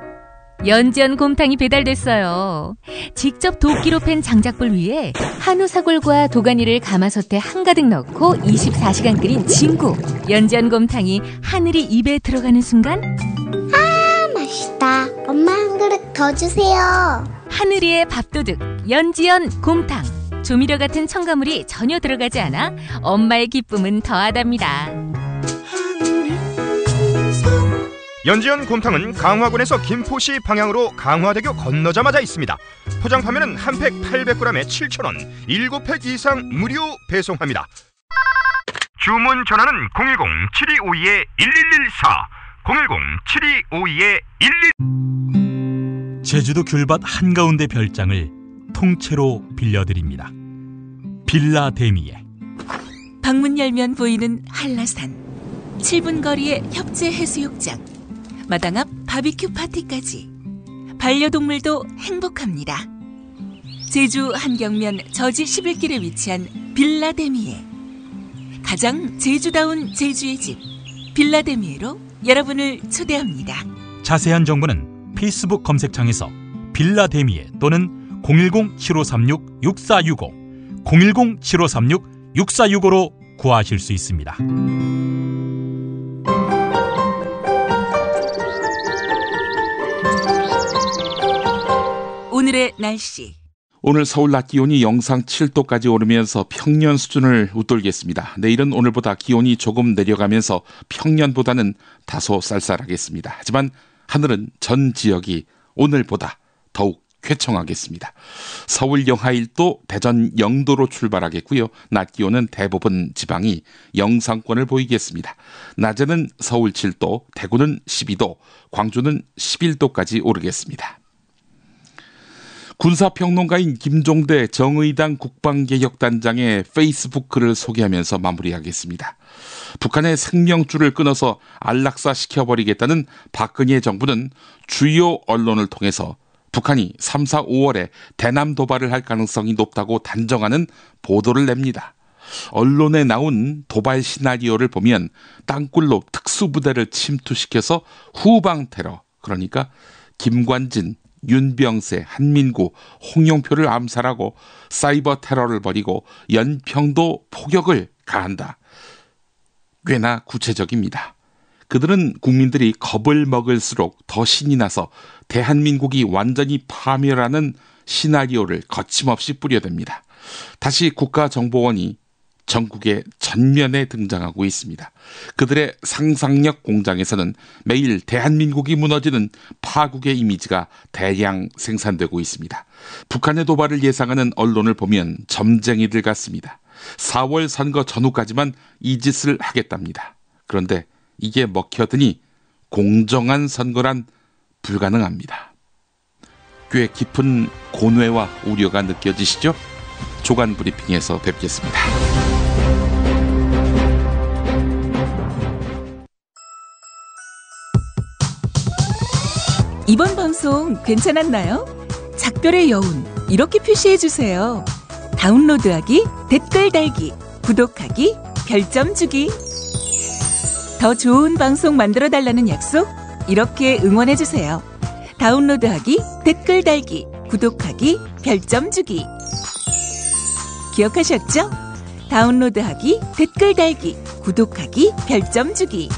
연지연 곰탕이 배달됐어요. 직접 도끼로 팬 장작불 위에 한우 사골과 도가니를 가마솥에 한가득 넣고 24시간 끓인 진구. 연지연 곰탕이 하늘이 입에 들어가는 순간 아, 맛있다. 엄마 한 그릇 더 주세요. 하늘이의 밥도둑 연지연 곰탕. 조미료 같은 첨가물이 전혀 들어가지 않아 엄마의 기쁨은 더하답니다. 연지연 곰탕은 강화군에서 김포시 방향으로 강화대교 건너자마자 있습니다. 포장 판매는 한 팩 800g에 7,000원, 7팩 이상 무료 배송합니다. 주문 전화는 010-7252-1114, 010-7252-11... 제주도 귤밭 한가운데 별장을 통째로 빌려드립니다. 빌라 데미에. 방문 열면 보이는 한라산, 7분 거리의 협재 해수욕장, 마당 앞 바비큐 파티까지 반려동물도 행복합니다. 제주 한경면 저지 11길에 위치한 빌라 데미에, 가장 제주다운 제주의 집 빌라 데미에로 여러분을 초대합니다. 자세한 정보는 페이스북 검색창에서 빌라데미에 또는 010-7536-6465 010-7536-6465로 구하실 수 있습니다. 오늘의 날씨. 오늘 서울 낮 기온이 영상 7도까지 오르면서 평년 수준을 웃돌겠습니다. 내일은 오늘보다 기온이 조금 내려가면서 평년보다는 다소 쌀쌀하겠습니다. 하지만 하늘은 전 지역이 오늘보다 더욱 쾌청하겠습니다. 서울 영하 1도, 대전 0도로 출발하겠고요. 낮 기온은 대부분 지방이 영상권을 보이겠습니다. 낮에는 서울 7도, 대구는 12도, 광주는 11도까지 오르겠습니다. 군사평론가인 김종대 정의당 국방개혁단장의 페이스북 글을 소개하면서 마무리하겠습니다. 북한의 생명줄을 끊어서 안락사시켜버리겠다는 박근혜 정부는 주요 언론을 통해서 북한이 3, 4, 5월에 대남 도발을 할 가능성이 높다고 단정하는 보도를 냅니다. 언론에 나온 도발 시나리오를 보면 땅굴로 특수부대를 침투시켜서 후방 테러, 그러니까 김관진, 윤병세, 한민구, 홍영표를 암살하고 사이버 테러를 벌이고 연평도 포격을 가한다. 꽤나 구체적입니다. 그들은 국민들이 겁을 먹을수록 더 신이 나서 대한민국이 완전히 파멸하는 시나리오를 거침없이 뿌려댑니다. 다시 국가정보원이 전국의 전면에 등장하고 있습니다. 그들의 상상력 공장에서는 매일 대한민국이 무너지는 파국의 이미지가 대량 생산되고 있습니다. 북한의 도발을 예상하는 언론을 보면 점쟁이들 같습니다. 4월 선거 전후까지만 이 짓을 하겠답니다. 그런데 이게 먹혀드니 공정한 선거란 불가능합니다. 꽤 깊은 고뇌와 우려가 느껴지시죠? 조간 브리핑에서 뵙겠습니다. 이번 방송 괜찮았나요? 작별의 여운 이렇게 표시해주세요. 다운로드하기, 댓글 달기, 구독하기, 별점 주기. 더 좋은 방송 만들어달라는 약속 이렇게 응원해주세요. 다운로드하기, 댓글 달기, 구독하기, 별점 주기. 기억하셨죠? 다운로드하기, 댓글 달기, 구독하기, 별점 주기.